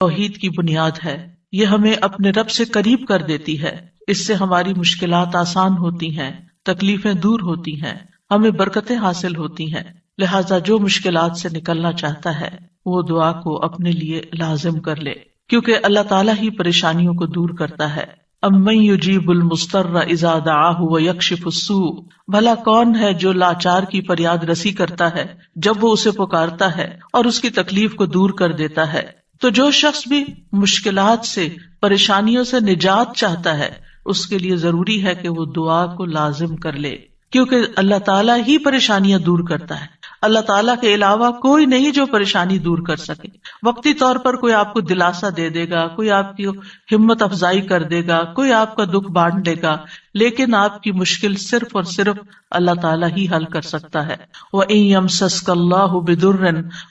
توحید کی بنیاد ہے. یہ ہمیں اپنے رب سے قریب کر دیتی ہے. اس سے ہماری مشکلات آسان ہوتی ہیں، تکلیفیں دور ہوتی ہیں، ہمیں برکتیں حاصل ہوتی ہیں. لہذا جو مشکلات سے نکلنا چاہتا ہے وہ دعا کو اپنے لیے لازم کر لے، کیونکہ اللہ تعالیٰ ہی پریشانیوں کو دور کرتا ہے. امن یجیب المضطر اذا دعاہ ویکشف السوء، بھلا کون ہے جو لاچار کی فریاد رسی کرتا ہے جب وہ اسے پکارتا ہے اور اس کی تکلیف کو دور کر دیتا ہے. تو جو شخص بھی مشکلات سے، پریشانیوں سے نجات چاہتا ہے اس کے لیے ضروری ہے کہ وہ دعا کو لازم کر لے، کیونکہ اللہ تعالیٰ ہی پریشانیاں دور کرتا ہے. اللہ تعالیٰ کے علاوہ کوئی نہیں جو پریشانی دور کر سکے. وقتی طور پر کوئی آپ کو دلاسا دے دے گا، کوئی آپ کی ہمت افزائی کر دے گا، کوئی آپ کا دکھ بانٹ دے گا، لیکن آپ کی مشکل صرف اور صرف اللہ تعالیٰ ہی حل کر سکتا ہے. وَإِن يَمْسَسْكَ اللَّهُ بِضُرٍّ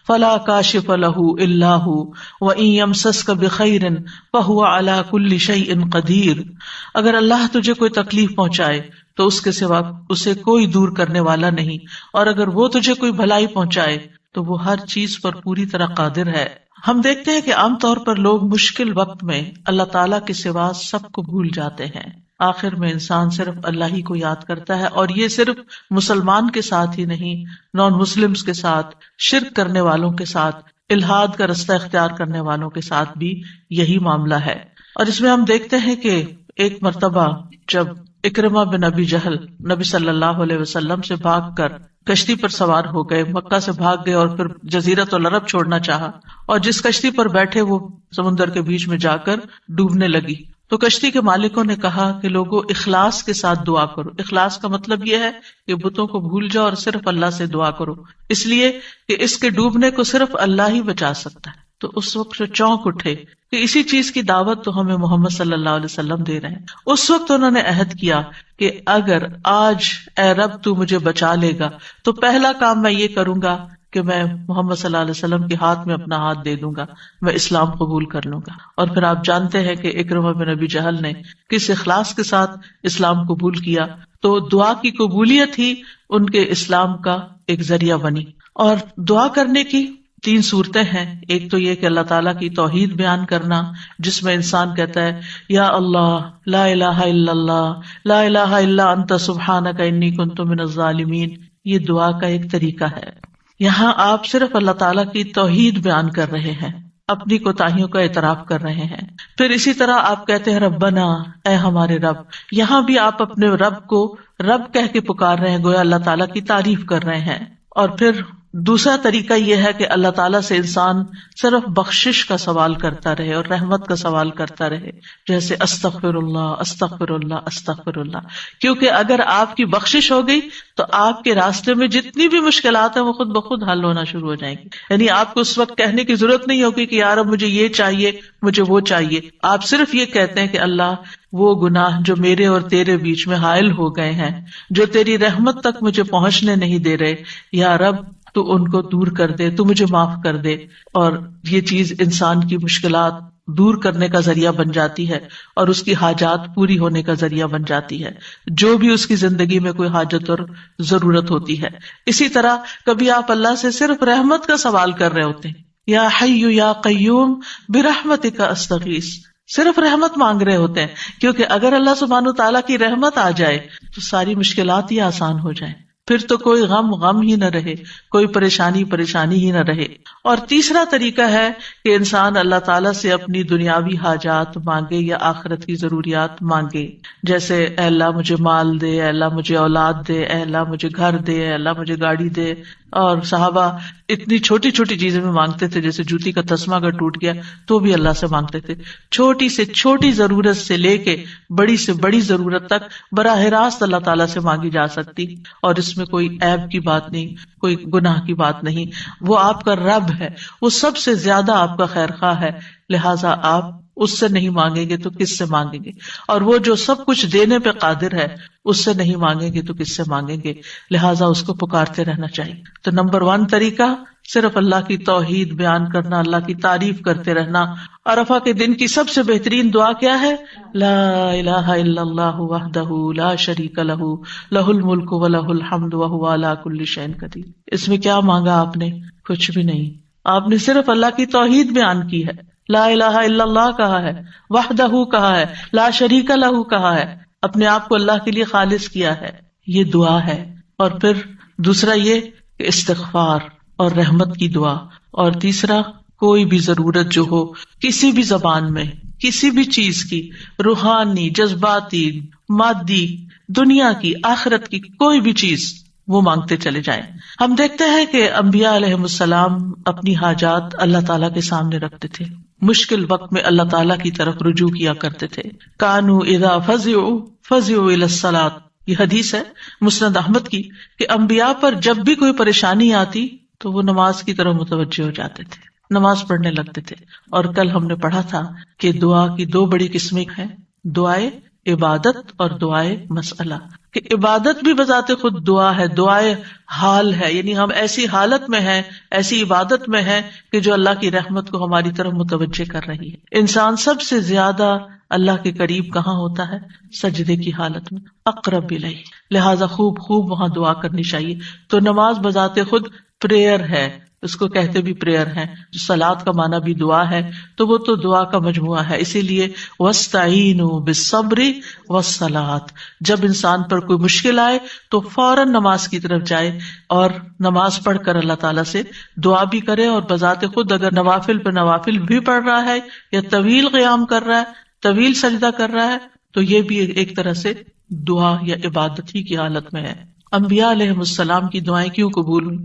فَلَا كَاشِفَ لَهُ إِلَّا هُوَ وَإِن يَمْسَسْكَ بِخَيْرٍ فَهُوَ عَلَى كُلِّ شَيْءٍ قَدِيرٌ. اگر اللہ تجھے کوئی تکلیف پہنچائے تو اس کے سوا اسے کوئی دور کرنے والا نہیں، اور اگر وہ تجھے کوئی بھلائی پہنچائے تو وہ ہر چیز پر پوری طرح قادر ہے. ہم دیکھتے ہیں کہ عام طور پر لوگ مشکل وقت میں اللہ تعالیٰ کے سوا سب کو بھول جاتے ہیں. آخر میں انسان صرف اللہ ہی کو یاد کرتا ہے، اور یہ صرف مسلمان کے ساتھ ہی نہیں، نان مسلمز کے ساتھ، شرک کرنے والوں کے ساتھ، الحاد کا رستہ اختیار کرنے والوں کے ساتھ بھی یہی معاملہ ہے. اور اس میں ہم دیکھتے ہیں کہ ایک مرتبہ جب اکرمہ بن ابی جہل نبی صلی اللہ علیہ وسلم سے بھاگ کر کشتی پر سوار ہو گئے، مکہ سے بھاگ گئے اور پھر جزیرۃ العرب چھوڑنا چاہا، اور جس کشتی پر بیٹھے وہ سمندر کے بیچ میں جا کر ڈوبنے لگی. تو کشتی کے مالکوں نے کہا کہ لوگوں اخلاص کے ساتھ دعا کرو. اخلاص کا مطلب یہ ہے کہ بتوں کو بھول جاؤ اور صرف اللہ سے دعا کرو، اس لیے کہ اس کے ڈوبنے کو صرف اللہ ہی بچا سکتا ہے. تو اس وقت چونک اٹھے کہ اسی چیز کی دعوت تو ہمیں محمد صلی اللہ علیہ وسلم دے رہے ہیں. اس وقت انہوں نے عہد کیا کہ اگر آج اے رب تو مجھے بچا لے گا تو پہلا کام میں یہ کروں گا کہ میں محمد صلی اللہ علیہ وسلم کے ہاتھ میں اپنا ہاتھ دے دوں گا، میں اسلام قبول کر لوں گا. اور پھر آپ جانتے ہیں کہ اکرمہ بن ابی جہل نے کس اخلاص کے ساتھ اسلام قبول کیا. تو دعا کی قبولیت ہی ان کے اسلام کا ایک ذریعہ بنی. اور دعا کرنے کی 3 صورتیں ہیں. ایک تو یہ کہ اللہ تعالیٰ کی توحید بیان کرنا، جس میں انسان کہتا ہے یا اللہ لا الہ الا اللہ لا الہ الا انت سبحانک انی کنت من الظالمین. یہ دعا کا ایک طریقہ ہے. یہاں آپ صرف اللہ تعالیٰ کی توحید بیان کر رہے ہیں، اپنی کوتاہیوں کا اعتراف کر رہے ہیں. پھر اسی طرح آپ کہتے ہیں ربنا، اے ہمارے رب. یہاں بھی آپ اپنے رب کو رب کہہ کے پکار رہے ہیں، گویا اللہ تعالیٰ کی تعریف کر رہے ہیں. اور پھر دوسرا طریقہ یہ ہے کہ اللہ تعالیٰ سے انسان صرف بخشش کا سوال کرتا رہے اور رحمت کا سوال کرتا رہے، جیسے استغفر اللہ استغفر اللہ استغفر اللہ. کیونکہ اگر آپ کی بخشش ہو گئی تو آپ کے راستے میں جتنی بھی مشکلات ہیں وہ خود بخود حل ہونا شروع ہو جائیں گی. یعنی آپ کو اس وقت کہنے کی ضرورت نہیں ہوگی کہ یار اب مجھے یہ چاہیے مجھے وہ چاہیے. آپ صرف یہ کہتے ہیں کہ اللہ وہ گناہ جو میرے اور تیرے بیچ میں حائل ہو گئے ہیں، جو تیری رحمت تک مجھے پہنچنے نہیں دے رہے، یا رب تو ان کو دور کر دے، تو مجھے معاف کر دے. اور یہ چیز انسان کی مشکلات دور کرنے کا ذریعہ بن جاتی ہے اور اس کی حاجات پوری ہونے کا ذریعہ بن جاتی ہے، جو بھی اس کی زندگی میں کوئی حاجت اور ضرورت ہوتی ہے. اسی طرح کبھی آپ اللہ سے صرف رحمت کا سوال کر رہے ہوتے ہیں، یا حی یا قیوم برحمتک استغیث، صرف رحمت مانگ رہے ہوتے ہیں. کیونکہ اگر اللہ سبحانہ تعالیٰ کی رحمت آ جائے تو ساری مشکلات ہی آسان ہو جائیں، پھر تو کوئی غم ہی نہ رہے، کوئی پریشانی ہی نہ رہے. اور تیسرا طریقہ ہے کہ انسان اللہ تعالیٰ سے اپنی دنیاوی حاجات مانگے یا آخرت کی ضروریات مانگے، جیسے اے اللہ مجھے مال دے، اے اللہ مجھے اولاد دے، اے اللہ مجھے گھر دے، اے اللہ مجھے گاڑی دے. اور صحابہ اتنی چھوٹی چھوٹی چیزیں میں مانگتے تھے، جیسے جوتی کا تسمہ اگر ٹوٹ گیا تو بھی اللہ سے مانگتے تھے. چھوٹی سے چھوٹی ضرورت سے لے کے بڑی سے بڑی ضرورت تک براہ راست اللہ تعالیٰ سے مانگی جا سکتی، اور اس میں کوئی عیب کی بات نہیں، کوئی گناہ کی بات نہیں. وہ آپ کا رب ہے، وہ سب سے زیادہ آپ کا خیر خواہ ہے، لہٰذا آپ اس سے نہیں مانگیں گے تو کس سے مانگیں گے؟ اور وہ جو سب کچھ دینے پہ قادر ہے اس سے نہیں مانگیں گے تو کس سے مانگیں گے؟ لہٰذا اس کو پکارتے رہنا چاہیے. تو نمبر 1 طریقہ صرف اللہ کی توحید بیان کرنا، اللہ کی تعریف کرتے رہنا. عرفہ کے دن کی سب سے بہترین دعا کیا ہے؟ لا الہ الا اللہ وحدہ لا شریک لہ لہ الملک ولہ الحمد وہو علی کل شیء قدیر. اس میں کیا مانگا آپ نے؟ کچھ بھی نہیں. آپ نے صرف اللہ کی توحید بیان کی ہے. لا الہ الا اللہ کہا ہے، وحدہ کہا ہے، لا شریک لہ کہا ہے، اپنے آپ کو اللہ کے لیے خالص کیا ہے، یہ دعا ہے۔ اور پھر دوسرا یہ کہ استغفار اور رحمت کی دعا، اور تیسرا کوئی بھی ضرورت جو ہو کسی بھی زبان میں، کسی بھی چیز کی، روحانی، جذباتی، مادی، دنیا کی، آخرت کی، کوئی بھی چیز وہ مانگتے چلے جائیں۔ ہم دیکھتے ہیں کہ انبیاء علیہم السلام اپنی حاجات اللہ تعالیٰ کے سامنے رکھتے تھے، مشکل وقت میں اللہ تعالیٰ کی طرف رجوع کیا کرتے تھے۔ کانوا اذا فزعوا الی الصلاۃ، یہ حدیث ہے مسند احمد کی، کہ انبیاء پر جب بھی کوئی پریشانی آتی تو وہ نماز کی طرف متوجہ ہو جاتے تھے، نماز پڑھنے لگتے تھے۔ اور کل ہم نے پڑھا تھا کہ دعا کی دو بڑی قسمیں ہیں، دعائے عبادت اور دعائے مسئلہ، کہ عبادت بھی بذات خود دعا ہے، دعائے حال ہے، یعنی ہم ایسی حالت میں ہیں، ایسی عبادت میں ہیں کہ جو اللہ کی رحمت کو ہماری طرف متوجہ کر رہی ہے۔ انسان سب سے زیادہ اللہ کے قریب کہاں ہوتا ہے؟ سجدے کی حالت میں، اقرب الیہ، لہذا خوب خوب وہاں دعا کرنی چاہیے۔ تو نماز بذات خود پریئر ہے، اس کو کہتے بھی پریئر ہیں، جو صلاۃ کا معنی بھی دعا ہے، تو وہ تو دعا کا مجموعہ ہے۔ اسی لیے وَاسْتَعِینُوا بِالصَّبْرِ وَالصَّلَاةِ، جب انسان پر کوئی مشکل آئے تو فوراً نماز کی طرف جائے اور نماز پڑھ کر اللہ تعالیٰ سے دعا بھی کرے، اور بذات خود اگر نوافل پہ نوافل بھی پڑھ رہا ہے یا طویل قیام کر رہا ہے، طویل سجدہ کر رہا ہے، تو یہ بھی ایک طرح سے دعا یا عبادت ہی کی حالت میں ہے۔ انبیاء علیہم السلام کی دعائیں کیوں قبول ہوئی؟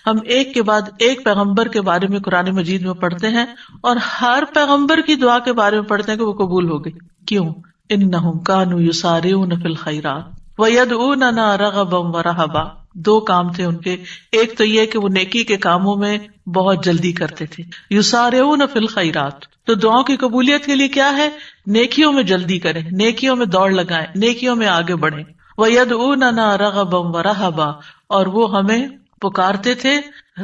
ہم ایک کے بعد ایک پیغمبر کے بارے میں قرآن مجید میں پڑھتے ہیں، اور ہر پیغمبر کی دعا کے بارے میں پڑھتے ہیں کہ وہ قبول ہو گئی۔ کیوں؟ انہم کانوا یسارعون فی الخیرات ویدعوننا رغبا ورہبا، دو کام تھے ان کے، ایک تو یہ کہ وہ نیکی کے کاموں میں بہت جلدی کرتے تھے، یسارعون فی الخیرات، تو دعاؤں کی قبولیت کے لیے کیا ہے؟ نیکیوں میں جلدی کریں، نیکیوں میں دوڑ لگائیں، نیکیوں میں آگے بڑھیں۔ وَيَدْعُونَنَا رَغَبًا وَرَهَبًا، اور وہ ہمیں پکارتے تھے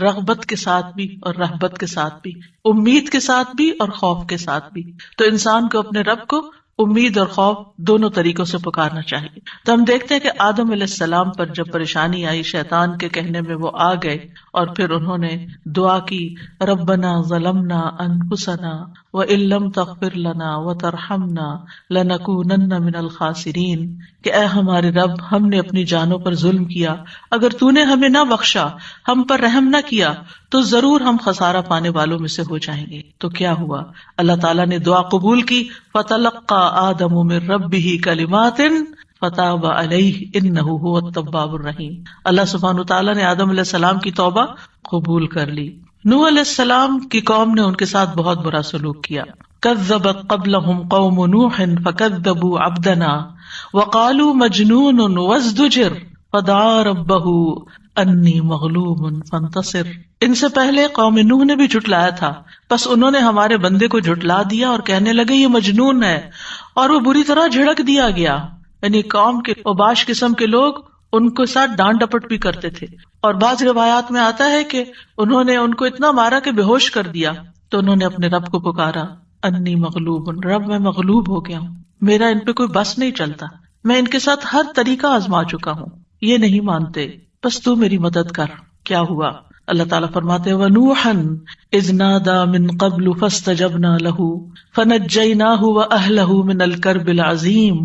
رغبت کے ساتھ بھی اور رہبت کے ساتھ بھی، امید کے ساتھ بھی اور خوف کے ساتھ بھی۔ تو انسان کو اپنے رب کو امید اور خوف دونوں طریقوں سے پکارنا چاہیے۔ تو ہم دیکھتے ہیں کہ آدم علیہ السلام پر جب پریشانی آئی، شیطان کے کہنے میں وہ آ گئے، اور پھر انہوں نے دعا کی، ربنا ظلمنا انفسنا وان لم تغفر لنا وترحمنا لنکونن من الخاسرین، کہ اے ہمارے رب، ہم نے اپنی جانوں پر ظلم کیا، اگر تو نے ہمیں نہ بخشا، ہم پر رحم نہ کیا، تو ضرور ہم خسارہ پانے والوں میں سے ہو جائیں گے۔ تو کیا ہوا؟ اللہ تعالیٰ نے دعا قبول کی، فتلقى آدم من ربه کلمات فتاب علیہ انہ هو التواب الرحیم۔ اللہ سبحانہ وتعالیٰ نے آدم علیہ السلام کی توبہ قبول کر لی۔ نوح علیہ السلام کی قوم نے ان کے ساتھ بہت برا سلوک کیا۔ کذبت قبلہم قوم نوح فکذبوا عبدنا وقالوا مجنون وازدجر فدعا ربہ انی مغلوب فانتصر۔ ان سے پہلے قوم نوح نے بھی جھٹلایا تھا، بس انہوں نے ہمارے بندے کو جھٹلا دیا اور کہنے لگے یہ مجنون ہے، اور وہ بری طرح جھڑک دیا گیا۔ یعنی قوم کے اوباش قسم کے لوگ ان کے ساتھ ڈانٹ ڈپٹ بھی کرتے تھے، اور بعض روایات میں آتا ہے کہ انہوں نے ان کو اتنا مارا کہ بے ہوش کر دیا۔ تو انہوں نے اپنے رب کو پکارا، انی مغلوب، رب میں مغلوب ہو گیا ہوں، میرا ان پہ کوئی بس نہیں چلتا، میں ان کے ساتھ ہر طریقہ آزما چکا ہوں، یہ نہیں مانتے، بس تو میری مدد کر۔ کیا ہوا؟ اللہ تعالیٰ فرماتے ہیں وَنُوحًا إِذْ نَادَى مِن قَبْلُ فَاسْتَجَبْنَا لَهُ فَنَجَّيْنَاهُ وَأَهْلَهُ مِنَ الْكَرْبِ الْعَظِيمِ،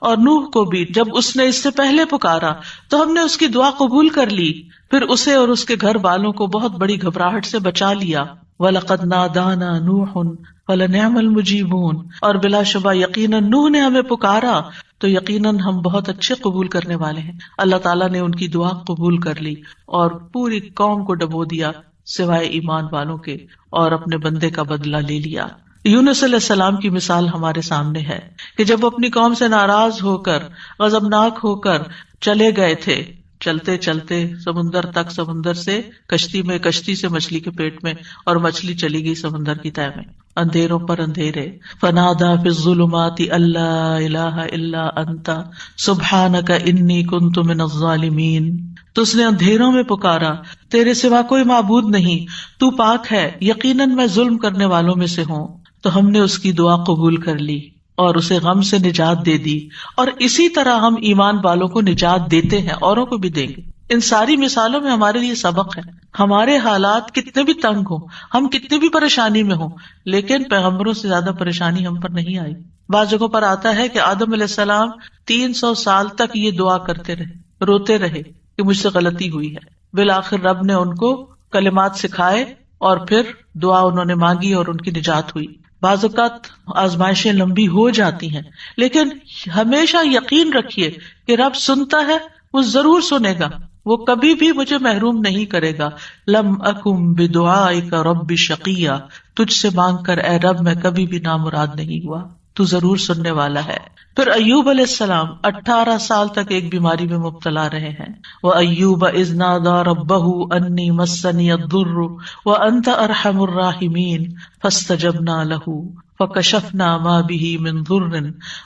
اور نوح کو بھی جب اس نے اس سے پہلے پکارا تو ہم نے اس کی دعا قبول کر لی، پھر اسے اور اس کے گھر والوں کو بہت بڑی گھبراہٹ سے بچا لیا۔ وَلَقَدْ نَادَانَا نُوحٌ فَلَنِعْمَ الْمُجِيبُونَ، اور بلا شبہ یقیناً نوح نے ہمیں پکارا تو یقیناً ہم بہت اچھے قبول کرنے والے ہیں۔ اللہ تعالیٰ نے ان کی دعا قبول کر لی اور پوری قوم کو ڈبو دیا سوائے ایمان والوں کے، اور اپنے بندے کا بدلہ لے لیا۔ یونس علیہ السلام کی مثال ہمارے سامنے ہے کہ جب اپنی قوم سے ناراض ہو کر، غضبناک ہو کر چلے گئے تھے، چلتے چلتے سمندر تک، سمندر سے کشتی میں، کشتی سے مچھلی کے پیٹ میں، اور مچھلی چلی گئی سمندر کی تہہ میں، اندھیروں پر اندھیرے۔ فنادا فی الظلمات الا الہ الا انت سبحانک انی کنت من الظالمین، تو اس نے اندھیروں میں پکارا، تیرے سوا کوئی معبود نہیں، تو پاک ہے، یقیناً میں ظلم کرنے والوں میں سے ہوں۔ تو ہم نے اس کی دعا قبول کر لی اور اسے غم سے نجات دے دی، اور اسی طرح ہم ایمان والوں کو نجات دیتے ہیں، اوروں کو بھی دیں گے۔ ان ساری مثالوں میں ہمارے لیے سبق ہے. ہمارے حالات کتنے بھی تنگ ہوں، ہم کتنی بھی پریشانی میں ہوں، لیکن پیغمبروں سے زیادہ پریشانی ہم پر نہیں آئی. بعض جگہوں پر آتا ہے کہ آدم علیہ السلام 300 سال تک یہ دعا کرتے رہے، روتے رہے کہ مجھ سے غلطی ہوئی ہے. بالآخر رب نے ان کو کلمات سکھائے اور پھر دعا انہوں نے مانگی اور ان کی نجات ہوئی. بعض اوقات آزمائشیں لمبی ہو جاتی ہیں، لیکن ہمیشہ یقین رکھیے کہ رب سنتا ہے، وہ ضرور سنے گا، وہ کبھی بھی مجھے محروم نہیں کرے گا. لم اکم بدعائک رب شقیہ، تجھ سے مانگ کر اے رب میں کبھی بھی نامراد نہیں ہوا، تو ضرور سننے والا ہے. پھر ایوب علیہ السلام 18 سال تک ایک بیماری میں مبتلا رہے ہیں. وَأَيُّوبَ إِذْ نَادَىٰ رَبَّهُ أَنِّي مَسَّنِيَ الضُّرُّ وَأَنْتَ أَرْحَمُ الرَّاحِمِينَ فَاسْتَجَبْنَا لَهُ فَكَشَفْنَا مَا بِهِ مِنْ ضُرٍّ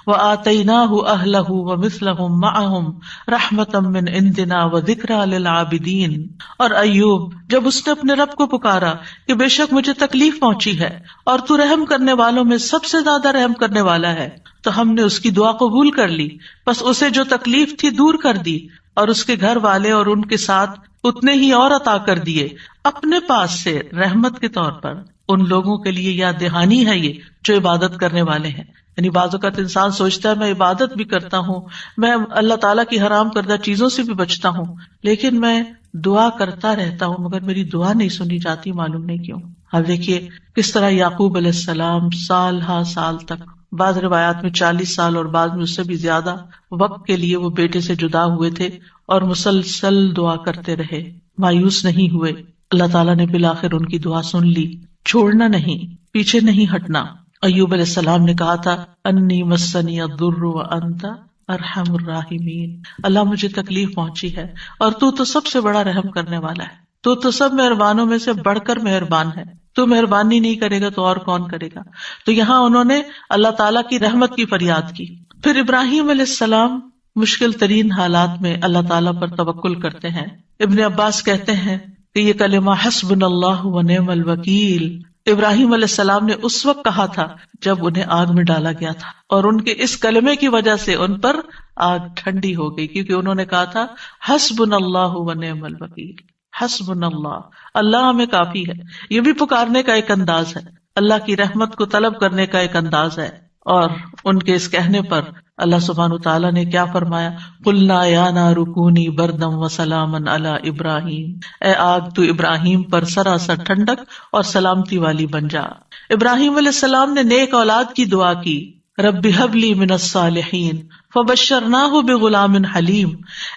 وَآتَيْنَاهُ أَهْلَهُ وَمِثْلَهُمْ مَعَهُمْ رَحْمَةً مِّنْ عِنْدِنَا وَذِكْرَىٰ لِلْعَابِدِينَ. اور ایوب جب اس نے اپنے رب کو پکارا کہ بے شک مجھے تکلیف پہنچی ہے اور تو رحم کرنے والوں میں سب سے زیادہ رحم کرنے والا ہے، تو ہم نے اس کی دعا قبول کر لی، بس اسے جو تکلیف تھی دور کر دی اور اس کے گھر والے اور ان کے ساتھ اتنے ہی اور عطا کر دیے اپنے پاس سے رحمت کے طور پر. ان لوگوں کے لیے یاد دہانی ہے یہ جو عبادت کرنے والے ہیں. یعنی بعض اوقات انسان سوچتا ہے میں عبادت بھی کرتا ہوں، میں اللہ تعالیٰ کی حرام کردہ چیزوں سے بھی بچتا ہوں، لیکن میں دعا کرتا رہتا ہوں مگر میری دعا نہیں سنی جاتی، معلوم نہیں کیوں. اب دیکھیے کس طرح یعقوب علیہ السلام سال ہا سال تک، بعض روایات میں 40 سال اور بعض میں اس سے بھی زیادہ وقت کے لیے وہ بیٹے سے جدا ہوئے تھے اور مسلسل دعا کرتے رہے، مایوس نہیں ہوئے. اللہ تعالیٰ نے بالآخر ان کی دعا سن لی. چھوڑنا نہیں، پیچھے نہیں ہٹنا. ایوب علیہ السلام نے کہا تھا انی مسنی الضر وانت ارحم الراحمین، اللہ مجھے تکلیف پہنچی ہے اور تو سب سے بڑا رحم کرنے والا ہے، تو سب مہربانوں میں سے بڑھ کر مہربان ہے، تو مہربانی نہیں کرے گا تو اور کون کرے گا. تو یہاں انہوں نے اللہ تعالیٰ کی رحمت کی فریاد کی. پھر ابراہیم علیہ السلام مشکل ترین حالات میں اللہ تعالیٰ پر توکل کرتے ہیں. ابن عباس کہتے ہیں کہ یہ کلمہ حسبنا اللہ ونعم الوکیل ابراہیم علیہ السلام نے اس وقت کہا تھا جب انہیں آگ میں ڈالا گیا تھا، اور ان کے اس کلمے کی وجہ سے ان پر آگ ٹھنڈی ہو گئی، کیونکہ انہوں نے کہا تھا حسبنا اللہ ونعم الوکیل، حسبنا اللہ، اللہ ہمیں کافی ہے. یہ بھی پکارنے کا ایک انداز ہے، اللہ کی رحمت کو طلب کرنے کا ایک انداز ہے. اور ان کے اس کہنے پر اللہ سبحانہ تعالیٰ نے کیا فرمایا، قلنا یا نار کونی بردم وسلاما علی ابراہیم، اے آگ تو ابراہیم پر سراسر ٹھنڈک اور سلامتی والی بن جا. ابراہیم علیہ السلام نے نیک اولاد کی دعا کی، رب ہب لی من الصالحین فبشرناہ بغلام حلیم،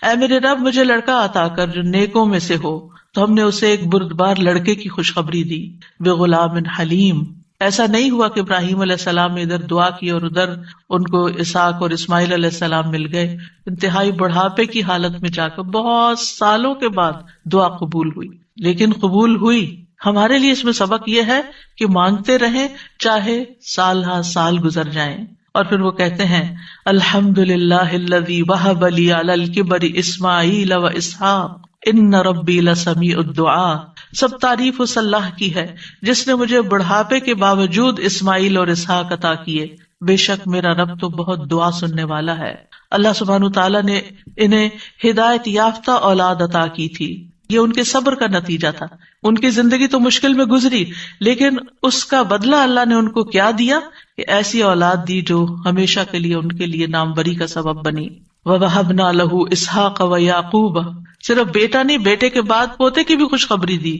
اے میرے رب مجھے لڑکا عطا کر جو نیکوں میں سے ہو، تو ہم نے اسے ایک بردبار لڑکے کی خوشخبری دی. بغلام حلیم، ایسا نہیں ہوا کہ ابراہیم علیہ السلام نے ادھر دعا کی اور ادھر ان کو اسحاق اور اسماعیل علیہ السلام مل گئے. انتہائی بڑھاپے کی حالت میں جا کر بہت سالوں کے بعد دعا قبول ہوئی، لیکن قبول ہوئی. ہمارے لیے اس میں سبق یہ ہے کہ مانگتے رہیں چاہے سال ہا سال گزر جائیں. اور پھر وہ کہتے ہیں الحمدللہ الذی وہب لی علی الکبر اسماعیل و اسحاق ان ربی لسمیع الدعاء، سب تعریف اس اللہ کی ہے جس نے مجھے بڑھاپے کے باوجود اسماعیل اور اسحاق عطا کیے، بے شک میرا رب تو بہت دعا سننے والا ہے. اللہ سبحانہ تعالیٰ نے انہیں ہدایت یافتہ اولاد عطا کی تھی، یہ ان کے صبر کا نتیجہ تھا. ان کی زندگی تو مشکل میں گزری، لیکن اس کا بدلہ اللہ نے ان کو کیا دیا کہ ایسی اولاد دی جو ہمیشہ کے لیے ان کے لیے ناموری کا سبب بنی. وَوَهَبْنَا لَهُ إِسْحَاقَ وَيَعْقُوبَ، صرف بیٹا نہیں، بیٹے کے بعد پوتے کی بھی خوشخبری دی.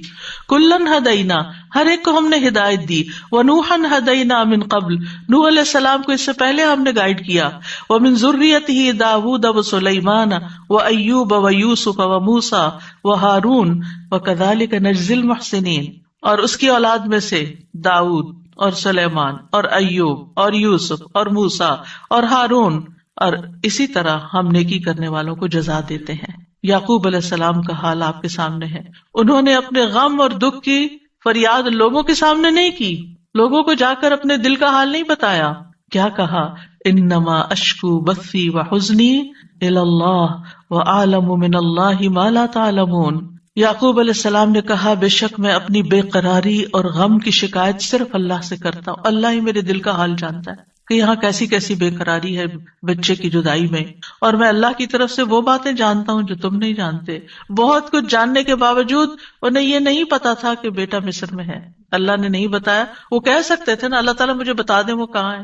کلن ہدینا، ہر ایک کو ہم نے ہدایت دی. ونوحا ہدینا من قبل، نوح علیہ السلام کو اس سے پہلے ہم نے گائیڈ کیا. ومن ذریتہ داود وسلیمان وایوب ویوسف وموسیٰ وہارون وکذالک نجزی المحسنین، اور اس کی اولاد میں سے داؤد اور سلیمان اور ایوب اور یوسف اور موسیٰ اور ہارون، اور اسی طرح ہم نیکی کرنے والوں کو جزا دیتے ہیں. یعقوب علیہ السلام کا حال آپ کے سامنے ہے. انہوں نے اپنے غم اور دکھ کی فریاد لوگوں کے سامنے نہیں کی، لوگوں کو جا کر اپنے دل کا حال نہیں بتایا. کیا کہا، انما اشکو بثی وحزنی الی اللہ واعلم من اللہ ما لا تعلمون. یعقوب علیہ السلام نے کہا بے شک میں اپنی بے قراری اور غم کی شکایت صرف اللہ سے کرتا ہوں، اللہ ہی میرے دل کا حال جانتا ہے. کہ یہاں کیسی کیسی بے قراری ہے بچے کی جدائی میں، اور میں اللہ کی طرف سے وہ باتیں جانتا ہوں جو تم نہیں جانتے. بہت کچھ جاننے کے باوجود انہیں یہ نہیں پتا تھا کہ بیٹا مصر میں ہے. اللہ نے نہیں بتایا. وہ کہہ سکتے تھے نا اللہ تعالیٰ مجھے بتا دیں وہ کہاں ہے،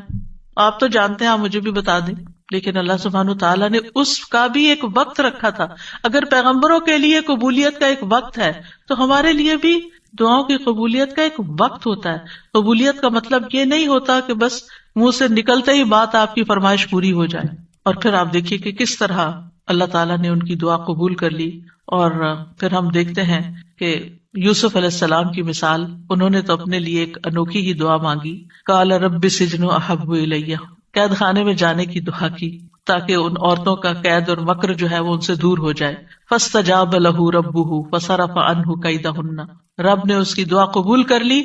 آپ تو جانتے ہیں آپ مجھے بھی بتا دیں. لیکن اللہ سبحانہ تعالیٰ نے اس کا بھی ایک وقت رکھا تھا. اگر پیغمبروں کے لیے قبولیت کا ایک وقت ہے تو ہمارے لیے بھی دعاؤں کی قبولیت کا ایک وقت ہوتا ہے. قبولیت کا مطلب یہ نہیں ہوتا کہ بس منہ سے نکلتے ہی بات آپ کی فرمائش پوری ہو جائے. اور پھر آپ دیکھیے کہ کس طرح اللہ تعالیٰ نے ان کی دعا قبول کر لی. اور پھر ہم دیکھتے ہیں کہ یوسف علیہ السلام کی مثال، انہوں نے تو اپنے لیے ایک انوکھی ہی دعا مانگی. قال رب السجن احب الی، قید خانے میں جانے کی دعا کی تاکہ ان عورتوں کا قید اور مکر جو ہے وہ ان سے دور ہو جائے. فاستجاب له ربه فصرف عنه کیدہن، رب نے اس کی دعا قبول کر لی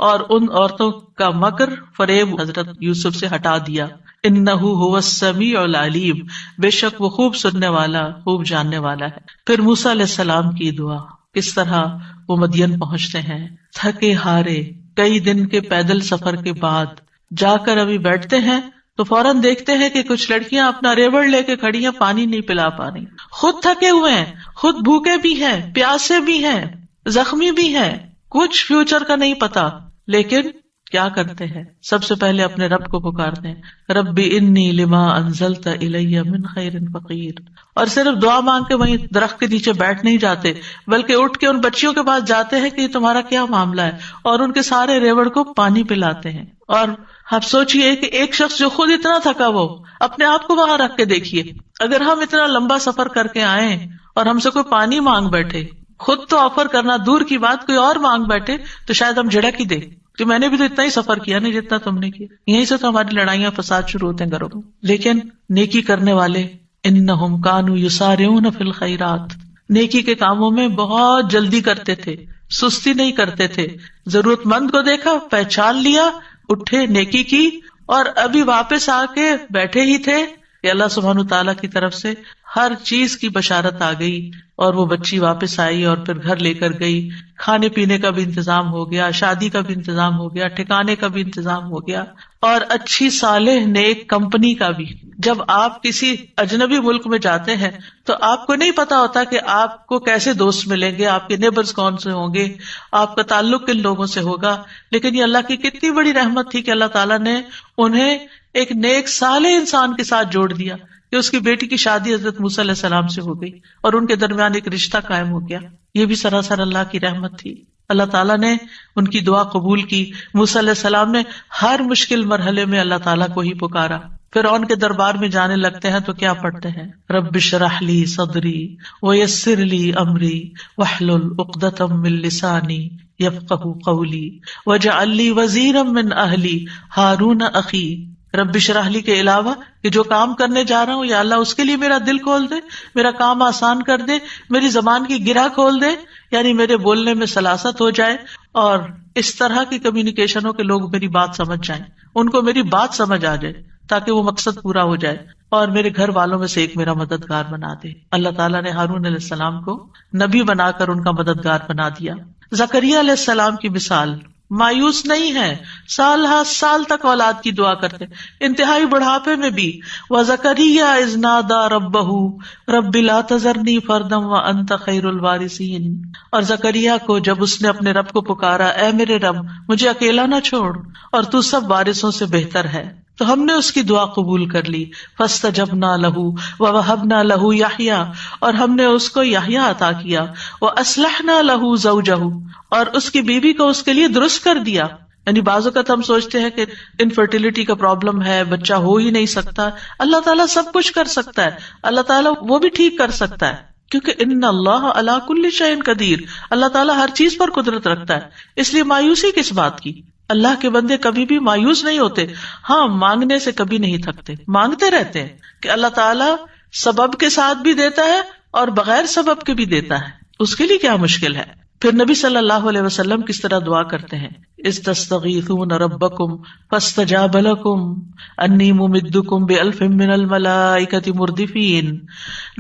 اور ان عورتوں کا مکر فریب حضرت یوسف سے ہٹا دیا. انہ هو السمیع العلیم، بے شک وہ خوب سننے والا خوب جاننے والا ہے. پھر موسیٰ علیہ السلام کی دعا، کس طرح وہ مدین پہنچتے ہیں تھکے ہارے کئی دن کے پیدل سفر کے بعد، جا کر ابھی بیٹھتے ہیں تو فوراً دیکھتے ہیں کہ کچھ لڑکیاں اپنا ریوڑ لے کے کھڑی ہیں، پانی نہیں پلا پا رہی، خود تھکے ہوئے ہیں، خود بھوکے بھی ہیں، پیاسے بھی ہیں، زخمی بھی ہیں، کچھ فیوچر کا نہیں پتا. لیکن کیا کرتے ہیں؟ سب سے پہلے اپنے رب کو پکارتے ہیں، رب انی لما انزلت الی من خیر فقیر. اور صرف دعا مانگ کے وہیں درخت کے نیچے بیٹھ نہیں جاتے، بلکہ اٹھ کے ان بچیوں کے پاس جاتے ہیں کہ تمہارا کیا معاملہ ہے، اور ان کے سارے ریوڑ کو پانی پلاتے ہیں. اور آپ سوچئے کہ ایک شخص جو خود اتنا تھکا، وہ اپنے آپ کو وہاں رکھ کے دیکھیے. اگر ہم اتنا لمبا سفر کر کے آئیں اور ہم سے کوئی پانی مانگ بیٹھے، خود تو آفر کرنا دور کی بات، کوئی اور مانگ بیٹھے تو شاید ہم جھڑک ہی دیں کہ میں نے بھی تو اتنا ہی سفر کیا نہیں جتنا تم نے کیا. یہیں سے تو ہماری لڑائیاں فساد شروع ہوتے ہیں گھروں میں. لیکن نیکی کرنے والے انہم کانوا یسارعون فی الخیرات، نیکی کے کاموں میں بہت جلدی کرتے تھے، سستی نہیں کرتے تھے. ضرورت مند کو دیکھا، پہچان لیا، اٹھے، نیکی کی، اور ابھی واپس آ کے بیٹھے ہی تھے کہ اللہ سبحانہ تعالیٰ کی طرف سے ہر چیز کی بشارت آ گئی، اور وہ بچی واپس آئی اور پھر گھر لے کر گئی. کھانے پینے کا بھی انتظام ہو گیا، شادی کا بھی انتظام ہو گیا، ٹھکانے کا بھی انتظام ہو گیا، اور اچھی صالح نیک کمپنی کا بھی. جب آپ کسی اجنبی ملک میں جاتے ہیں تو آپ کو نہیں پتا ہوتا کہ آپ کو کیسے دوست ملیں گے، آپ کے نیبرز کون سے ہوں گے، آپ کا تعلق کن لوگوں سے ہوگا. لیکن یہ اللہ کی کتنی بڑی رحمت تھی کہ اللہ تعالیٰ نے انہیں ایک نیک صالح انسان کے ساتھ جوڑ دیا کہ اس کی بیٹی کی شادی حضرت موسیٰ علیہ السلام سے ہو گئی اور ان کے درمیان ایک رشتہ قائم ہو گیا. یہ بھی سراسر اللہ کی رحمت تھی. اللہ تعالیٰ نے ان کی دعا قبول کی. موسیٰ علیہ السلام نے ہر مشکل مرحلے میں اللہ تعالیٰ کو ہی پکارا. فرعون کے دربار میں جانے لگتے ہیں تو کیا پڑھتے ہیں؟ رب اشرح لی صدری ویسر لی امری واحلل عقدۃ من لسانی یفقہوا قولی واجعل لی وزیرا من اہلی ہارون اخی. رب اشرح لی کے علاوہ کہ جو کام کرنے جا رہا ہوں یا اللہ اس کے لیے میرا دل کھول دے، میرا کام آسان کر دے، میری زبان کی گرہ کھول دے، یعنی میرے بولنے میں سلاست ہو جائے، اور اس طرح کی کمیونیکیشنوں کے لوگ میری بات سمجھ جائیں، ان کو میری بات سمجھ آ جائے تاکہ وہ مقصد پورا ہو جائے، اور میرے گھر والوں میں سے ایک میرا مددگار بنا دے. اللہ تعالیٰ نے ہارون علیہ السلام کو نبی بنا کر ان کا مددگار بنا دیا. زکریا علیہ السلام کی مثال، مایوس نہیں ہے، سال ہر سال تک اولاد کی دعا کرتے، انتہائی بڑھاپے میں بھی. وَزَكَرِيَّا إِذْ نَادَىٰ رَبَّهُ رَبِّ لَا تَذَرْنِي فَرْدًا وَأَنْتَ خَيْرُ الْوَارِثِينَ. اور زکریا کو جب اس نے اپنے رب کو پکارا، اے میرے رب مجھے اکیلا نہ چھوڑ اور تو سب وارثوں سے بہتر ہے، تو ہم نے اس کی دعا قبول کر لی. فَاسْتَجَبْنَا لَهُ وَوَهَبْنَا لَهُ يَحْيَىٰ، اور ہم نے اس کو یحییٰ عطا کیا. وَأَصْلَحْنَا لَهُ زَوْجَهُ، اور اس کی بیوی کو اس کے لیے درست کر دیا. یعنی بعض اوقات ہم سوچتے ہیں کہ انفرٹیلٹی کا پرابلم ہے، بچہ ہو ہی نہیں سکتا. اللہ تعالیٰ سب کچھ کر سکتا ہے، اللہ تعالیٰ وہ بھی ٹھیک کر سکتا ہے، کیونکہ ان اللہ علی کل شیء قدیر، اللہ تعالیٰ ہر چیز پر قدرت رکھتا ہے. اس لیے مایوسی کس بات کی؟ اللہ کے بندے کبھی بھی مایوس نہیں ہوتے. ہاں، مانگنے سے کبھی نہیں تھکتے، مانگتے رہتے ہیں کہ اللہ تعالیٰ سبب کے ساتھ بھی دیتا ہے اور بغیر سبب کے بھی دیتا ہے، اس کے لیے کیا مشکل ہے. پھر نبی صلی اللہ علیہ وسلم کس طرح دعا کرتے ہیں، استستغیثون ربکم فاستجاب لکم انی ممدکم بألف من الملائکۃ مردفین.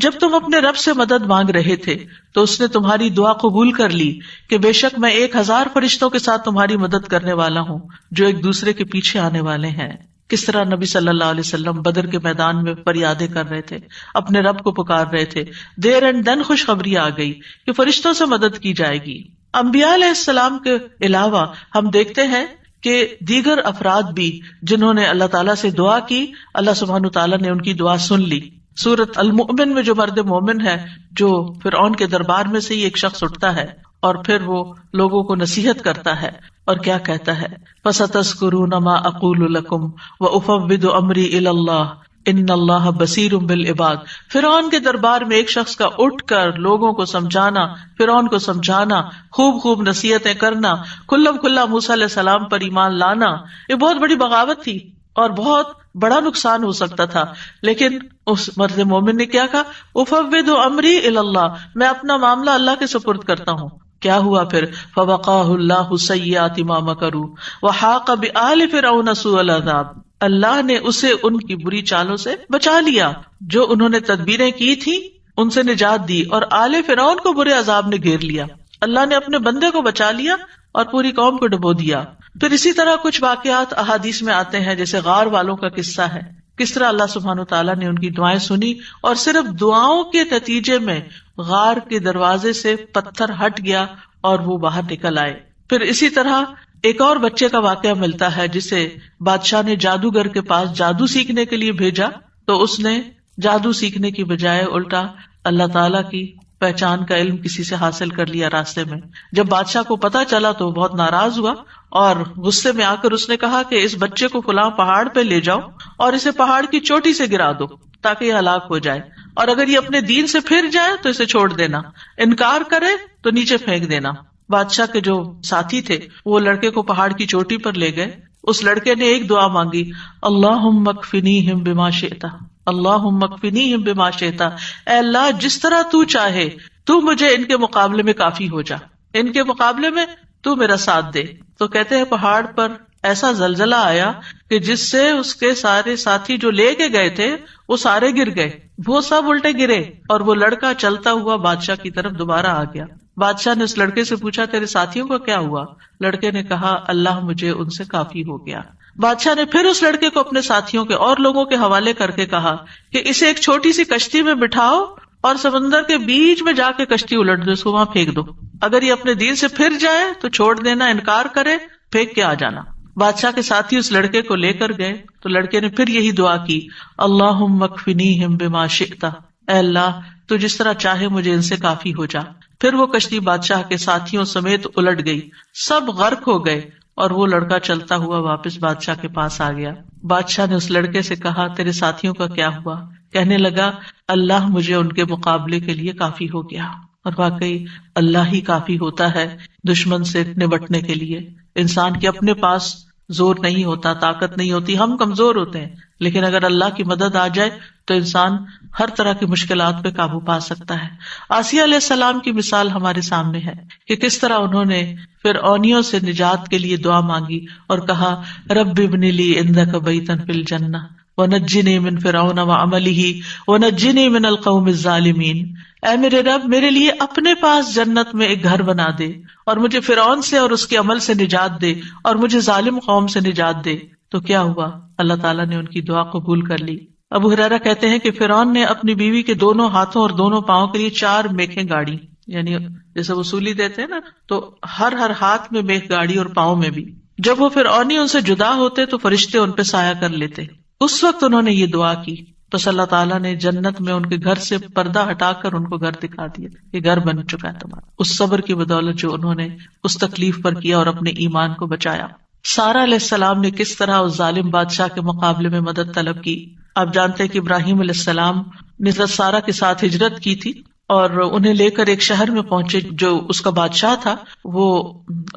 جب تم اپنے رب سے مدد مانگ رہے تھے تو اس نے تمہاری دعا قبول کر لی کہ بے شک میں 1000 فرشتوں کے ساتھ تمہاری مدد کرنے والا ہوں جو ایک دوسرے کے پیچھے آنے والے ہیں. کس طرح نبی صلی اللہ علیہ وسلم بدر کے میدان میں فریادیں کر رہے تھے، اپنے رب کو پکار رہے تھے. دیر اینڈ دن خوشخبری آ گئی کہ فرشتوں سے مدد کی جائے گی. انبیاء علیہ السلام کے علاوہ ہم دیکھتے ہیں کہ دیگر افراد بھی جنہوں نے اللہ تعالیٰ سے دعا کی، اللہ سبحانہ تعالیٰ نے ان کی دعا سن لی. سورۃ المؤمن میں جو مرد مومن ہے، جو فرعون کے دربار میں سے ہی ایک شخص اٹھتا ہے اور پھر وہ لوگوں کو نصیحت کرتا ہے اور کیا کہتا ہے، فَسَتَذْكُرُونَ مَا أَقُولُ لَكُمْ وَأُفَوِّضُ أَمْرِي إِلَى اللَّهِ إِنَّ اللَّهَ بَصِيرٌ بِالْعِبَادِ. فرعون کے دربار میں ایک شخص کا اٹھ کر لوگوں کو سمجھانا، فرعون کو سمجھانا، خوب نصیحتیں کرنا، کھلا موسیٰ علیہ السلام پر ایمان لانا، یہ بہت بڑی بغاوت تھی اور بہت بڑا نقصان ہو سکتا تھا. لیکن اس مرد مومن نے کیا کہا، افوض امری الی اللہ، میں اپنا معاملہ اللہ کے سپرد کرتا ہوں. کیا ہوا پھر، فوقاہ اللہ سیئات ما مکروا وحاق بآل فرعون سوء العذاب، اللہ نے اسے ان کی بری چالوں سے بچا لیا جو انہوں نے تدبیریں کی تھی، ان سے نجات دی، اور آل فرعون کو برے عذاب نے گھیر لیا. اللہ نے اپنے بندے کو بچا لیا اور پوری قوم کو ڈبو دیا. پھر اسی طرح کچھ واقعات احادیث میں آتے ہیں، جیسے غار والوں کا قصہ ہے، کس طرح اللہ سبحانہ تعالیٰ نے ان کی دعائیں سنی اور صرف دعاؤں کے نتیجے میں غار کے دروازے سے پتھر ہٹ گیا اور وہ باہر نکل آئے. پھر اسی طرح ایک اور بچے کا واقعہ ملتا ہے جسے بادشاہ نے جادوگر کے پاس جادو سیکھنے کے لیے بھیجا، تو اس نے جادو سیکھنے کی بجائے الٹا اللہ تعالیٰ کی پہچان کا علم کسی سے حاصل کر لیا راستے میں. جب بادشاہ کو پتا چلا تو وہ بہت ناراض ہوا اور غصے میں آ کر اس نے کہا کہ اس بچے کو فلاں پہاڑ پہ لے جاؤ اور اسے پہاڑ کی چوٹی سے گرا دو تاکہ یہ ہلاک ہو جائے، اور اگر یہ اپنے دین سے پھر جائے تو اسے چھوڑ دینا، انکار کرے تو نیچے پھینک دینا. بادشاہ کے جو ساتھی تھے وہ لڑکے کو پہاڑ کی چوٹی پر لے گئے. اس لڑکے نے ایک دعا مانگی، اللہم اکفنیہم بما شئت، اللہم اکفنیہم بما شئت، اے اللہ جس طرح تو چاہے تو مجھے ان کے مقابلے میں کافی ہو جا، ان کے مقابلے میں تو میرا ساتھ دے. تو کہتے ہیں پہاڑ پر ایسا زلزلہ آیا کہ جس سے اس کے سارے ساتھی جو لے کے گئے تھے وہ سارے گر گئے، وہ سب الٹے گرے اور وہ لڑکا چلتا ہوا بادشاہ کی طرف دوبارہ آ گیا. بادشاہ نے اس لڑکے سے پوچھا تیرے ساتھیوں کو کیا ہوا؟ لڑکے نے کہا اللہ مجھے ان سے کافی ہو گیا. بادشاہ نے پھر اس لڑکے کو اپنے ساتھیوں کے اور لوگوں کے حوالے کر کے کہا کہ اسے ایک چھوٹی سی کشتی میں بٹھاؤ اور سمندر کے بیچ میں جا کے کشتی الٹ دو، اس کو وہاں پھینک دو، اگر یہ اپنے دین سے پھر جائے تو چھوڑ دینا، انکار کرے پھینک کے آ جانا. بادشاہ کے ساتھی اس لڑکے کو لے کر گئے تو لڑکے نے پھر یہی دعا کی، اللہم اکفنیہم بما شئت، اے اللہ تو جس طرح چاہے مجھے ان سے کافی ہو جا. پھر وہ کشتی بادشاہ کے ساتھیوں سمیت الٹ گئی، سب غرق ہو گئے اور وہ لڑکا چلتا ہوا واپس بادشاہ کے پاس آ گیا. بادشاہ نے اس لڑکے سے کہا تیرے ساتھیوں کا کیا ہوا؟ کہنے لگا اللہ مجھے ان کے مقابلے کے لیے کافی ہو گیا. اور واقعی اللہ ہی کافی ہوتا ہے دشمن سے نبٹنے کے لیے. انسان کے اپنے پاس زور نہیں ہوتا، طاقت نہیں ہوتی، ہم کمزور ہوتے ہیں، لیکن اگر اللہ کی مدد آ جائے تو انسان ہر طرح کی مشکلات پہ قابو پا سکتا ہے. آسیہ علیہ السلام کی مثال ہمارے سامنے ہے کہ کس طرح انہوں نے فرعونیوں سے نجات کے لیے دعا مانگی اور کہا رب ابن لی عندک بیتا فی الجنہ ونجنی من فرعون وعملہ ونجنی من القوم الظالمین. اے میرے رب میرے لیے اپنے پاس جنت میں ایک گھر بنا دے اور مجھے فرعون سے اور اس کے عمل سے نجات دے اور مجھے ظالم قوم سے نجات دے. تو کیا ہوا؟ اللہ تعالیٰ نے ان کی دعا قبول کر لی. ابو ہریرہ کہتے ہیں کہ فرعون نے اپنی بیوی کے دونوں ہاتھوں اور دونوں پاؤں کے لیے 4 میخیں گاڑی، یعنی جیسے وصولی دیتے ہیں نا، تو ہر ہاتھ میں میخ گاڑی اور پاؤں میں بھی. جب وہ فرعونی ان سے جدا ہوتے تو فرشتے ان پہ سایہ کر لیتے. اس وقت انہوں نے یہ دعا کی تو اللہ تعالیٰ نے جنت میں ان کے گھر سے پردہ ہٹا کر ان کو گھر دکھا دیا، یہ گھر بن چکا ہے تمہارا، اس صبر کی بدولت جو انہوں نے اس تکلیف پر کیا اور اپنے ایمان کو بچایا. سارہ علیہ السلام نے کس طرح اس ظالم بادشاہ کے مقابلے میں مدد طلب کی. آپ جانتے ہیں کہ ابراہیم علیہ السلام نے حضرت سارہ کے ساتھ ہجرت کی تھی اور انہیں لے کر ایک شہر میں پہنچے. جو اس کا بادشاہ تھا وہ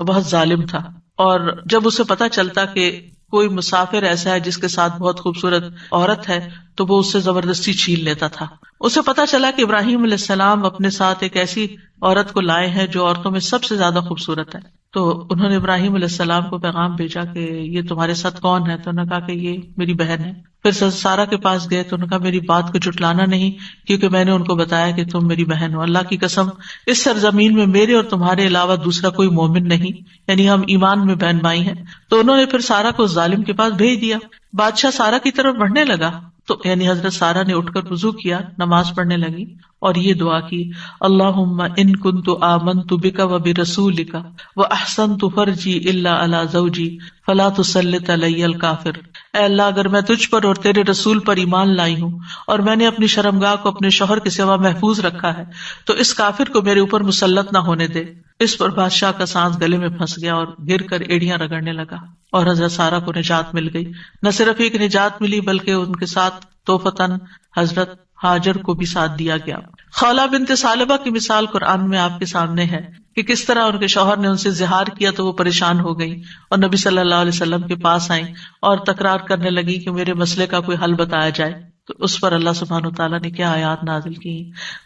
بہت ظالم تھا، اور جب اسے پتا چلتا کہ کوئی مسافر ایسا ہے جس کے ساتھ بہت خوبصورت عورت ہے تو وہ اس سے زبردستی چھین لیتا تھا. اسے پتا چلا کہ ابراہیم علیہ السلام اپنے ساتھ ایک ایسی عورت کو لائے ہیں جو عورتوں میں سب سے زیادہ خوبصورت ہے. تو انہوں نے ابراہیم علیہ السلام کو پیغام بھیجا کہ یہ تمہارے ساتھ کون ہے؟ تو انہوں نے کہا کہ یہ میری بہن ہے. پھر سارا کے پاس گئے تو انہوں نے کہا میری بات کو جھٹلانا نہیں، کیونکہ میں نے ان کو بتایا کہ تم میری بہن ہو، اللہ کی قسم اس سرزمین میں میرے اور تمہارے علاوہ دوسرا کوئی مومن نہیں، یعنی ہم ایمان میں بہن بھائی ہیں. تو انہوں نے پھر سارا کو ظالم کے پاس بھیج دیا. بادشاہ سارا کی طرف بڑھنے لگا تو یعنی حضرت سارا نے اٹھ کر وضو کیا، نماز پڑھنے لگی اور یہ دعا کی، اللہم ان کنت آمنت بک وبرسولک واحسنت فرجی الا علی زوجی فلا تسلط علی الکافر. اے اللہ اگر میں تجھ پر اور تیرے رسول پر ایمان لائی ہوں اور میں نے اپنی شرمگاہ کو اپنے شوہر کے سوا محفوظ رکھا ہے تو اس کافر کو میرے اوپر مسلط نہ ہونے دے. اس پر بادشاہ کا سانس گلے میں پھنس گیا اور گر کر ایڑیاں رگڑنے لگا اور حضرت سارا کو نجات مل گئی. نہ صرف ایک نجات ملی بلکہ ان کے ساتھ توفتاً حضرت ہاجر کو بھی ساتھ دیا گیا. خولہ بنت ثعلبہ کی مثال قرآن میں آپ کے سامنے ہے کہ کس طرح ان کے شوہر نے ان سے زہار کیا تو وہ پریشان ہو گئی اور نبی صلی اللہ علیہ وسلم کے پاس آئیں اور تکرار کرنے لگی کہ میرے مسئلے کا کوئی حل بتایا جائے. تو اس پر اللہ سبحانہ وتعالیٰ نے کیا آیات نازل کی،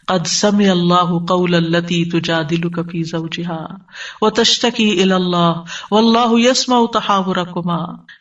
قد سمع اللہ قول التی تجادلک فی زوجہا وتشتکی الی اللہ واللہ یسمع تحاورکما.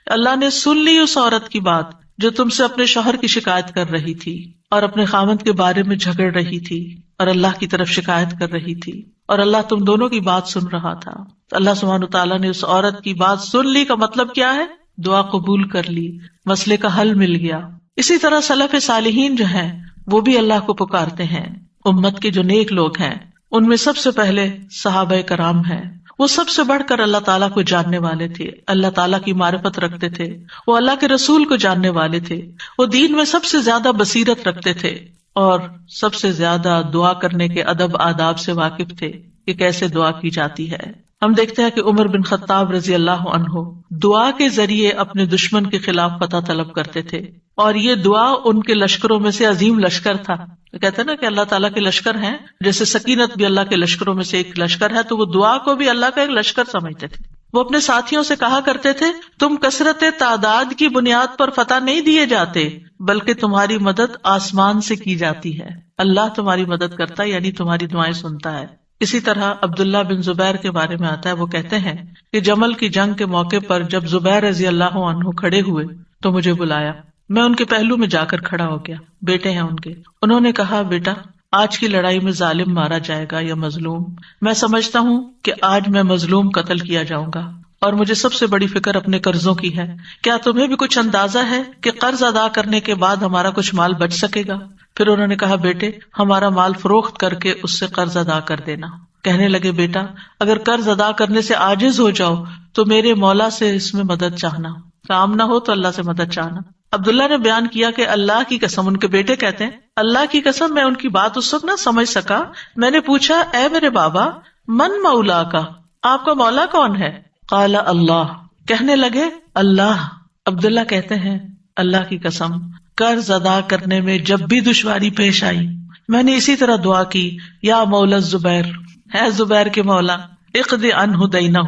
اللہ نے سن لی اس عورت کی بات جو تم سے اپنے شوہر کی شکایت کر رہی تھی اور اپنے خاوند کے بارے میں جھگڑ رہی تھی اور اللہ کی طرف شکایت کر رہی تھی اور اللہ تم دونوں کی بات سن رہا تھا. تو اللہ سبحانہ وتعالیٰ نے اس عورت کی بات سن لی کا مطلب کیا ہے؟ دعا قبول کر لی، مسئلے کا حل مل گیا. اسی طرح سلف صالحین جو ہیں وہ بھی اللہ کو پکارتے ہیں. امت کے جو نیک لوگ ہیں ان میں سب سے پہلے صحابہ کرام ہیں. وہ سب سے بڑھ کر اللہ تعالیٰ کو جاننے والے تھے، اللہ تعالیٰ کی معرفت رکھتے تھے، وہ اللہ کے رسول کو جاننے والے تھے، وہ دین میں سب سے زیادہ بصیرت رکھتے تھے اور سب سے زیادہ دعا کرنے کے ادب آداب سے واقف تھے کہ کیسے دعا کی جاتی ہے. ہم دیکھتے ہیں کہ عمر بن خطاب رضی اللہ عنہ دعا کے ذریعے اپنے دشمن کے خلاف فتح طلب کرتے تھے اور یہ دعا ان کے لشکروں میں سے عظیم لشکر تھا. کہتے ہیں نا کہ اللہ تعالیٰ کے لشکر ہیں، جیسے سکینت بھی اللہ کے لشکروں میں سے ایک لشکر ہے، تو وہ دعا کو بھی اللہ کا ایک لشکر سمجھتے تھے. وہ اپنے ساتھیوں سے کہا کرتے تھے تم کثرت تعداد کی بنیاد پر فتح نہیں دیے جاتے بلکہ تمہاری مدد آسمان سے کی جاتی ہے. اللہ تمہاری مدد کرتا ہے یعنی تمہاری دعائیں سنتا ہے. اسی طرح عبداللہ بن زبیر کے بارے میں آتا ہے، وہ کہتے ہیں کہ جمل کی جنگ کے موقع پر جب زبیر رضی اللہ عنہ کھڑے ہوئے تو مجھے بلایا. میں ان کے پہلو میں جا کر کھڑا ہو گیا، بیٹے ہیں ان کے. انہوں نے کہا بیٹا آج کی لڑائی میں ظالم مارا جائے گا یا مظلوم؟ میں سمجھتا ہوں کہ آج میں مظلوم قتل کیا جاؤں گا اور مجھے سب سے بڑی فکر اپنے قرضوں کی ہے. کیا تمہیں بھی کچھ اندازہ ہے کہ قرض ادا کرنے کے بعد ہمارا کچھ مال بچ سکے گا؟ پھر انہوں نے کہا بیٹے ہمارا مال فروخت کر کے اس سے قرض ادا کر دینا. کہنے لگے بیٹا اگر قرض ادا کرنے سے عاجز ہو جاؤ تو میرے مولا سے اس میں مدد چاہنا، کام نہ ہو تو اللہ سے مدد چاہنا. عبداللہ نے بیان کیا کہ اللہ کی قسم، ان کے بیٹے کہتے ہیں اللہ کی قسم میں ان کی بات اس وقت نہ سمجھ سکا. میں نے پوچھا اے میرے بابا من مولا کا، آپ کا مولا کون ہے؟ قال اللہ، کہنے لگے اللہ. عبداللہ کہتے ہیں اللہ کی قسم قرض ادا کرنے میں جب بھی دشواری پیش آئی میں نے اسی طرح دعا کی، یا مولا زبیر، ہے زبیر کے مولا، اقضی عنہ دینہ،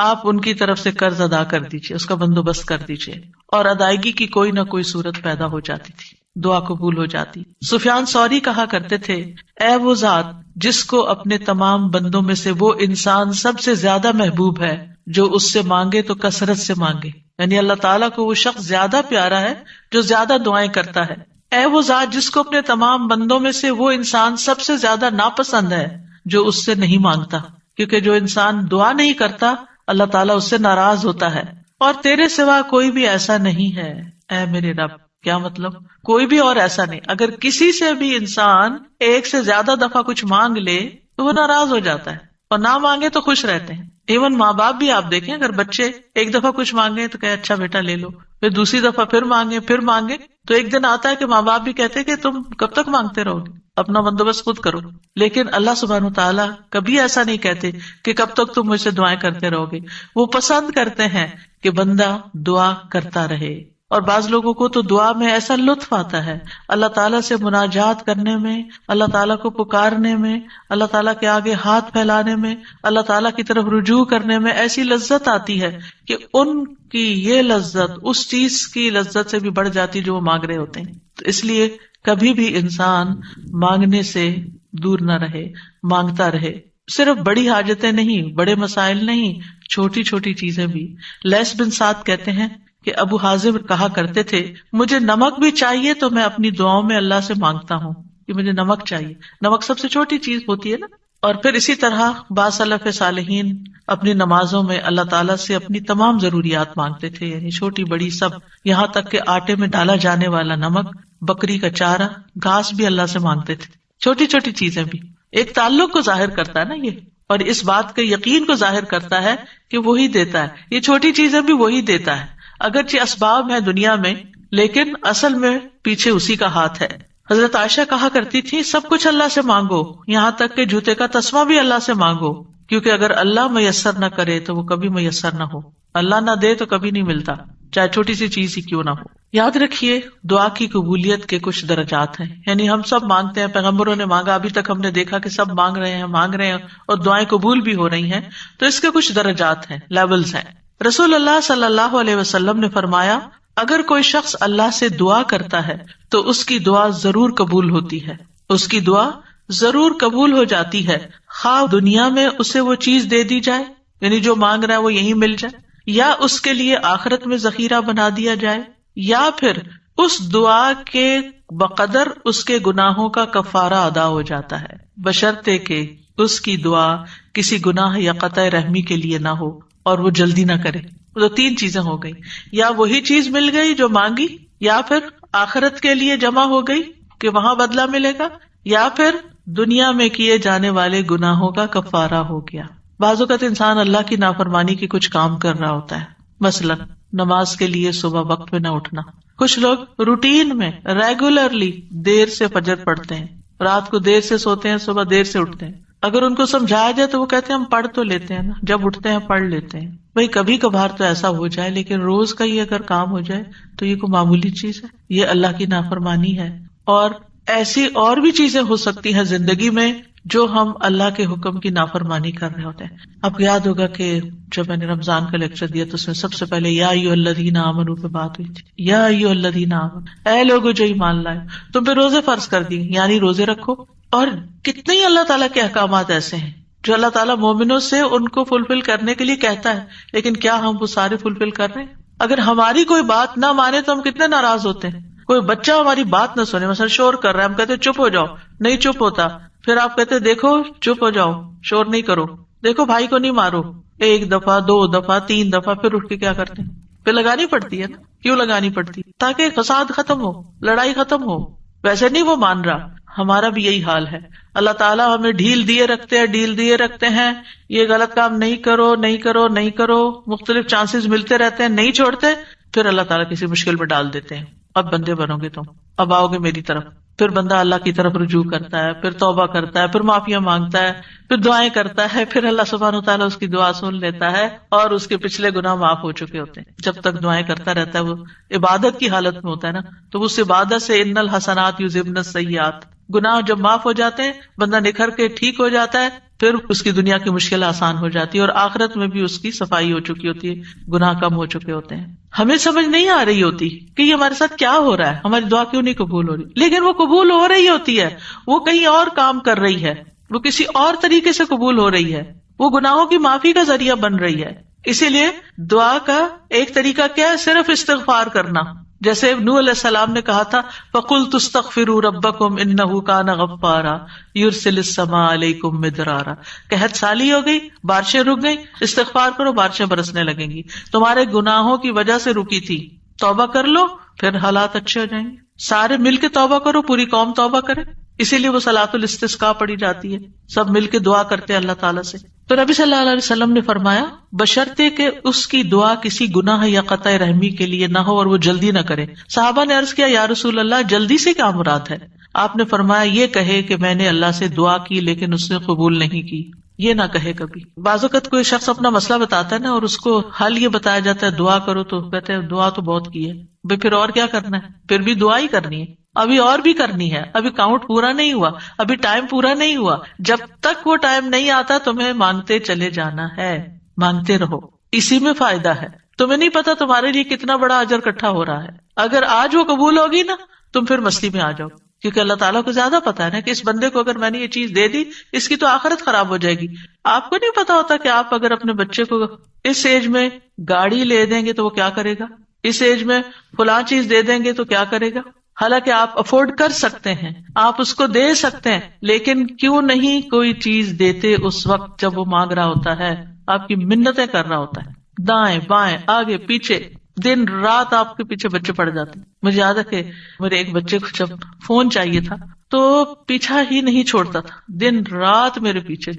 آپ ان کی طرف سے قرض ادا کر دیجیے، اس کا بندوبست کر دیجیے. اور ادائیگی کی کوئی نہ کوئی صورت پیدا ہو جاتی تھی، دعا قبول ہو جاتی. سفیان ثوری کہا کرتے تھے اے وہ ذات جس کو اپنے تمام بندوں میں سے وہ انسان سب سے زیادہ محبوب ہے جو اس سے مانگے تو کثرت سے مانگے، یعنی اللہ تعالیٰ کو وہ شخص زیادہ پیارا ہے جو زیادہ دعائیں کرتا ہے. اے وہ ذات جس کو اپنے تمام بندوں میں سے وہ انسان سب سے زیادہ ناپسند ہے جو اس سے نہیں مانگتا، کیونکہ جو انسان دعا نہیں کرتا اللہ تعالیٰ اس سے ناراض ہوتا ہے. اور تیرے سوا کوئی بھی ایسا نہیں ہے اے میرے رب. کیا مطلب؟ کوئی بھی اور ایسا نہیں. اگر کسی سے بھی انسان ایک سے زیادہ دفعہ کچھ مانگ لے تو وہ ناراض ہو جاتا ہے، اور نہ مانگے تو خوش رہتے ہیں. ایون ماں باپ بھی آپ دیکھیں، اگر بچے ایک دفعہ کچھ مانگے تو کہ اچھا بیٹا لے لو، پھر دوسری دفعہ پھر مانگے تو ایک دن آتا ہے کہ ماں باپ بھی کہتے کہ تم کب تک مانگتے رہو گے، اپنا بندوبست خود کرو. لیکن اللہ سبحانہ تعالیٰ کبھی ایسا نہیں کہتے کہ کب تک تم مجھ سے دعائیں کرتے رہو گے. وہ پسند کرتے ہیں کہ بندہ دعا کرتا رہے. اور بعض لوگوں کو تو دعا میں ایسا لطف آتا ہے، اللہ تعالیٰ سے مناجات کرنے میں، اللہ تعالیٰ کو پکارنے میں، اللہ تعالیٰ کے آگے ہاتھ پھیلانے میں، اللہ تعالیٰ کی طرف رجوع کرنے میں ایسی لذت آتی ہے کہ ان کی یہ لذت اس چیز کی لذت سے بھی بڑھ جاتی جو وہ مانگ رہے ہوتے ہیں. تو اس لیے کبھی بھی انسان مانگنے سے دور نہ رہے، مانگتا رہے. صرف بڑی حاجتیں نہیں، بڑے مسائل نہیں، چھوٹی چھوٹی چیزیں بھی. لیس بن سعد کہتے ہیں کہ ابو حازم کہا کرتے تھے مجھے نمک بھی چاہیے تو میں اپنی دعاؤں میں اللہ سے مانگتا ہوں کہ مجھے نمک چاہیے. نمک سب سے چھوٹی چیز ہوتی ہے نا. اور پھر اسی طرح بعض سلف صالحین اپنی نمازوں میں اللہ تعالیٰ سے اپنی تمام ضروریات مانگتے تھے، یعنی چھوٹی بڑی سب، یہاں تک کہ آٹے میں ڈالا جانے والا نمک، بکری کا چارہ، گھاس بھی اللہ سے مانگتے تھے. چھوٹی چھوٹی چیزیں بھی ایک تعلق کو ظاہر کرتا ہے نا یہ، اور اس بات کے یقین کو ظاہر کرتا ہے کہ وہی دیتا ہے. یہ چھوٹی چیزیں بھی وہی دیتا ہے، اگرچہ اسباب ہے دنیا میں لیکن اصل میں پیچھے اسی کا ہاتھ ہے. حضرت عائشہ کہا کرتی تھی سب کچھ اللہ سے مانگو، یہاں تک کہ جوتے کا تسمہ بھی اللہ سے مانگو، کیونکہ اگر اللہ میسر نہ کرے تو وہ کبھی میسر نہ ہو، اللہ نہ دے تو کبھی نہیں ملتا، چاہے چھوٹی سی چیز ہی کیوں نہ ہو. یاد رکھیے دعا کی قبولیت کے کچھ درجات ہیں، یعنی ہم سب مانگتے ہیں، پیغمبروں نے مانگا، ابھی تک ہم نے دیکھا کہ سب مانگ رہے ہیں اور دعائیں قبول بھی ہو رہی ہیں. تو اس کے کچھ درجات ہیں، لیولز ہیں. رسول اللہ صلی اللہ علیہ وسلم نے فرمایا اگر کوئی شخص اللہ سے دعا کرتا ہے تو اس کی دعا ضرور قبول ہوتی ہے، اس کی دعا ضرور قبول ہو جاتی ہے، خواہ دنیا میں اسے وہ چیز دے دی جائے، یعنی جو مانگ رہا ہے وہ یہیں مل جائے، یا اس کے لیے آخرت میں ذخیرہ بنا دیا جائے، یا پھر اس دعا کے بقدر اس کے گناہوں کا کفارہ ادا ہو جاتا ہے، بشرطے کہ اس کی دعا کسی گناہ یا قطع رحمی کے لیے نہ ہو اور وہ جلدی نہ کرے. تو 3 چیزیں ہو گئی، یا وہی چیز مل گئی جو مانگی، یا پھر آخرت کے لیے جمع ہو گئی کہ وہاں بدلہ ملے گا، یا پھر دنیا میں کیے جانے والے گناہوں کا کفارہ ہو گیا. بعض اوقات انسان اللہ کی نافرمانی کے کچھ کام کر رہا ہوتا ہے، مثلا نماز کے لیے صبح وقت میں نہ اٹھنا. کچھ لوگ روٹین میں ریگولرلی دیر سے فجر پڑھتے ہیں، رات کو دیر سے سوتے ہیں، صبح دیر سے اٹھتے ہیں. اگر ان کو سمجھایا جائے تو وہ کہتے ہیں ہم پڑھ تو لیتے ہیں نا، جب اٹھتے ہیں پڑھ لیتے ہیں. بھائی کبھی کبھار تو ایسا ہو جائے، لیکن روز کا ہی اگر کام ہو جائے تو یہ کوئی معمولی چیز ہے؟ یہ اللہ کی نافرمانی ہے. اور ایسی اور بھی چیزیں ہو سکتی ہیں زندگی میں جو ہم اللہ کے حکم کی نافرمانی کر رہے ہوتے ہیں. آپ کو یاد ہوگا کہ جب میں نے رمضان کا لیکچر دیا تو اس میں سب سے پہلے یا ایھا الذین آمنوا پہ بات ہوئی تھی. یا ایھا الذین آمنوا، اے لوگو جو ایمان لائے، تم پہ روزے فرض کر دیے، یعنی روزے رکھو. اور کتنے ہی اللہ تعالیٰ کے احکامات ایسے ہیں جو اللہ تعالیٰ مومنوں سے ان کو فلفل کرنے کے لیے کہتا ہے، لیکن کیا ہم وہ سارے فلفل کر رہے ہیں؟ اگر ہماری کوئی بات نہ مانے تو ہم کتنے ناراض ہوتے ہیں. کوئی بچہ ہماری بات نہ سنے، مثلا شور کر رہا ہے، ہم کہتے چپ ہو جاؤ، نہیں چپ ہوتا. پھر آپ کہتے دیکھو چپ ہو جاؤ، شور نہیں کرو، دیکھو بھائی کو نہیں مارو. 1 دفعہ 2 دفعہ 3 دفعہ، پھر اٹھ کے کیا کرتے ہیں؟ پھر لگانی پڑتی ہے نا. کیوں لگانی پڑتی؟ تاکہ فساد ختم ہو، لڑائی ختم ہو. ویسے نہیں وہ مان رہا، ہمارا بھی یہی حال ہے. اللہ تعالیٰ ہمیں ڈھیل دیے رکھتے ہیں، یہ غلط کام نہیں کرو نہیں کرو نہیں کرو، مختلف چانسز ملتے رہتے ہیں، نہیں چھوڑتے. پھر اللہ تعالیٰ کسی مشکل میں ڈال دیتے ہیں، اب بندے بنو گے تم، اب آؤ گے میری طرف. پھر بندہ اللہ کی طرف رجوع کرتا ہے، پھر توبہ کرتا ہے، پھر معافیاں مانگتا ہے، پھر دعائیں کرتا ہے، پھر اللہ سبحانہ وتعالیٰ اس کی دعا سن لیتا ہے اور اس کے پچھلے گناہ معاف ہو چکے ہوتے ہیں. جب تک دعائیں کرتا رہتا ہے، وہ عبادت کی حالت میں ہوتا ہے نا، تو اس عبادت سے ان الحسنات یذھبن السیئات، گناہ جب معاف ہو جاتے ہیں، بندہ نکھر کے ٹھیک ہو جاتا ہے، پھر اس کی دنیا کی مشکل آسان ہو جاتی ہے اور آخرت میں بھی اس کی صفائی ہو چکی ہوتی ہے، گناہ کم ہو چکے ہوتے ہیں. ہمیں سمجھ نہیں آ رہی ہوتی کہ یہ ہمارے ساتھ کیا ہو رہا ہے، ہماری دعا کیوں نہیں قبول ہو رہی، لیکن وہ قبول ہو رہی ہوتی ہے. وہ کہیں اور کام کر رہی ہے، وہ کسی اور طریقے سے قبول ہو رہی ہے، وہ گناہوں کی معافی کا ذریعہ بن رہی ہے. اسی لیے دعا کا ایک طریقہ کیا ہے؟ صرف استغفار کرنا. جیسے نوح علیہ السلام نے کہا تھا فَقُلْتُ اسْتَغْفِرُوا رَبَّكُمْ إِنَّهُ كَانَ غَفَّارًا يُرْسِلِ السَّمَاءَ عَلَيْكُمْ مِدْرَارًا. قحط سالی ہو گئی، بارشیں رک گئی، استغفار کرو، بارشیں برسنے لگیں گی. تمہارے گناہوں کی وجہ سے رکی تھی، توبہ کر لو، پھر حالات اچھے ہو جائیں گے. سارے مل کے توبہ کرو، پوری قوم توبہ کرے. اسی لیے وہ صلاۃ الاستسقاء پڑھی جاتی ہے، سب مل کے دعا کرتے ہیں اللہ تعالیٰ سے. تو نبی صلی اللہ علیہ وسلم نے فرمایا بشرطے کہ اس کی دعا کسی گناہ یا قطع رحمی کے لیے نہ ہو اور وہ جلدی نہ کرے. صحابہ نے عرض کیا یا رسول اللہ جلدی سے کیا مراد ہے؟ آپ نے فرمایا یہ کہے کہ میں نے اللہ سے دعا کی لیکن اس نے قبول نہیں کی. یہ نہ کہے کبھی. بعض اوقات کوئی شخص اپنا مسئلہ بتاتا ہے نا اور اس کو حل یہ بتایا جاتا ہے دعا کرو، تو کہتے ہیں دعا تو بہت کی ہے بھائی، پھر اور کیا کرنا ہے؟ پھر بھی دعا ہی کرنی ہے، ابھی اور بھی کرنی ہے، ابھی کاؤنٹ پورا نہیں ہوا، ابھی ٹائم پورا نہیں ہوا. جب تک وہ ٹائم نہیں آتا تمہیں مانگتے چلے جانا ہے، مانگتے رہو، اسی میں فائدہ ہے. تمہیں نہیں پتا تمہارے لیے کتنا بڑا اجر اکٹھا ہو رہا ہے. اگر آج وہ قبول ہوگی نا، تم پھر مستی میں آ جاؤ، کیونکہ اللہ تعالیٰ کو زیادہ پتا ہے نا کہ اس بندے کو اگر میں نے یہ چیز دے دی اس کی تو آخرت خراب ہو جائے گی. آپ کو نہیں پتا ہوتا کہ آپ اگر اپنے بچے کو اس ایج میں گاڑی لے دیں گے تو وہ کیا کرے گا، اس ایج میں فلاں چیز دے دیں گے تو کیا کرے گا، حالانکہ آپ افورڈ کر سکتے ہیں، آپ اس کو دے سکتے ہیں، لیکن کیوں نہیں کوئی چیز دیتے اس وقت جب وہ مانگ رہا ہوتا ہے، آپ کی منتیں کر رہا ہوتا ہے، دائیں بائیں آگے پیچھے دن رات آپ کے پیچھے بچے پڑ جاتے ہیں. مجھے یاد ہے کہ میرے ایک بچے کو جب فون چاہیے تھا تو پیچھا ہی نہیں چھوڑتا تھا، دن رات میرے پیچھے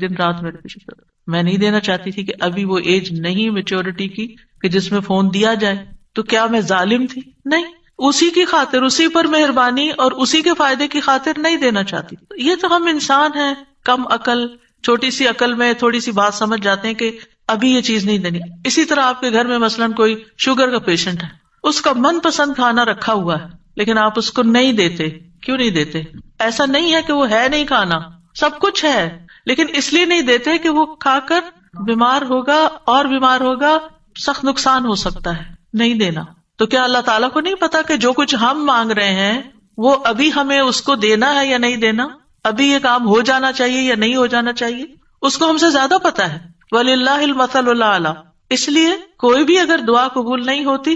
میں نہیں دینا چاہتی تھی کہ ابھی وہ ایج نہیں میچورٹی کی کہ جس میں فون دیا جائے. تو کیا میں ظالم تھی؟ نہیں، اسی کی خاطر، اسی پر مہربانی اور اسی کے فائدے کی خاطر نہیں دینا چاہتی. یہ تو ہم انسان ہیں کم عقل، چھوٹی سی عقل میں تھوڑی سی بات سمجھ جاتے ہیں کہ ابھی یہ چیز نہیں دینی. اسی طرح آپ کے گھر میں مثلاً کوئی شوگر کا پیشنٹ ہے، اس کا من پسند کھانا رکھا ہوا ہے لیکن آپ اس کو نہیں دیتے. کیوں نہیں دیتے؟ ایسا نہیں ہے کہ وہ ہے نہیں کھانا، سب کچھ ہے، لیکن اس لیے نہیں دیتے کہ وہ کھا کر بیمار ہوگا اور بیمار ہوگا، سخت نقصان ہو سکتا ہے. نہیں دینا. تو کیا اللہ تعالیٰ کو نہیں پتا کہ جو کچھ ہم مانگ رہے ہیں وہ ابھی ہمیں اس کو دینا ہے یا نہیں دینا، ابھی یہ کام ہو جانا چاہیے یا نہیں ہو جانا چاہیے؟ اس کو ہم سے زیادہ پتا ہے. وَلِلَّهِ الْمَثَلُ الْأَعْلَىٰ. اس لیے کوئی بھی اگر دعا قبول نہیں ہوتی،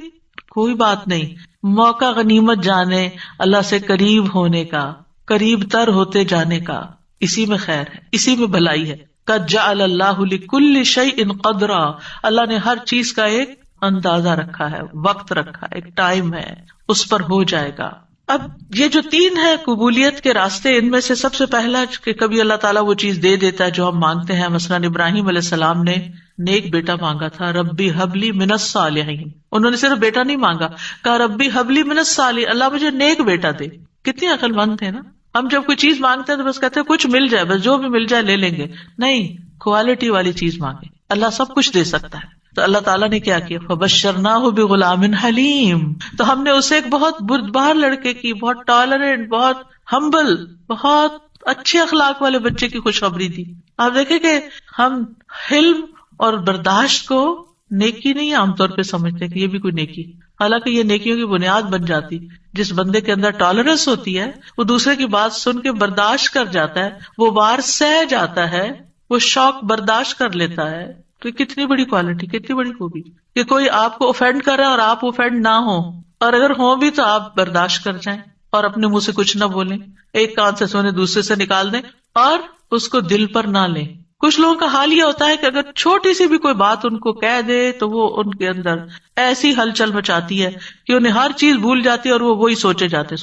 کوئی بات نہیں، موقع غنیمت جانے اللہ سے قریب ہونے کا، قریب تر ہوتے جانے کا. اسی میں خیر ہے، اسی میں بھلائی ہے. قَدْ جَعَلَ اللَّهُ لِكُلِّ شَيْءٍ قَدْرًا. اللہ نے ہر چیز کا ایک اندازہ رکھا ہے، وقت رکھا ہے، ایک ٹائم ہے، اس پر ہو جائے گا. اب یہ جو تین ہے قبولیت کے راستے، ان میں سے سب سے پہلا کہ کبھی اللہ تعالیٰ وہ چیز دے دیتا ہے جو ہم مانگتے ہیں. مثلاً ابراہیم علیہ السلام نے نیک بیٹا مانگا تھا، ربی حبلی من الصالحین. انہوں نے صرف بیٹا نہیں مانگا، کہا ربی حبلی من الصالحین، اللہ مجھے نیک بیٹا دے. کتنی عقل مند تھے نا. ہم جب کوئی چیز مانگتے ہیں تو بس کہتے ہیں کچھ مل جائے، بس جو بھی مل جائے لے لیں گے. نہیں، کوالٹی والی چیز مانگے، اللہ سب کچھ دے سکتا ہے. تو اللہ تعالیٰ نے کیا کیا، فبشرناہ بغلام حلیم. تو ہم نے اسے ایک بہت بردبار لڑکے کی، بہت ٹالرنٹ، بہت ہمبل، بہت اچھے اخلاق والے بچے کی خوشخبری دی. آپ دیکھیں کہ ہم حلم اور برداشت کو نیکی نہیں عام طور پہ سمجھتے کہ یہ بھی کوئی نیکی، حالانکہ یہ نیکیوں کی بنیاد بن جاتی. جس بندے کے اندر ٹالرنس ہوتی ہے، وہ دوسرے کی بات سن کے برداشت کر جاتا ہے، وہ وار سہ جاتا ہے، وہ شوق برداشت کر لیتا ہے. تو یہ کتنی بڑی کوالٹی، کتنی بڑی خوبی کہ کوئی آپ کو اوفینڈ کر رہا ہے اور آپ اوفینڈ نہ ہو، اور اگر ہوں بھی تو آپ برداشت کر جائیں اور اپنے منہ سے کچھ نہ بولیں، ایک کان سے سونے دوسرے سے نکال دیں اور اس کو دل پر نہ لیں. کچھ لوگوں کا حال یہ ہوتا ہے کہ اگر چھوٹی سی بھی کوئی بات ان کو کہہ دے تو وہ ان کے اندر ایسی ہلچل مچاتی ہے کہ انہیں ہر چیز بھول جاتی ہے اور وہ وہی سوچے جاتے.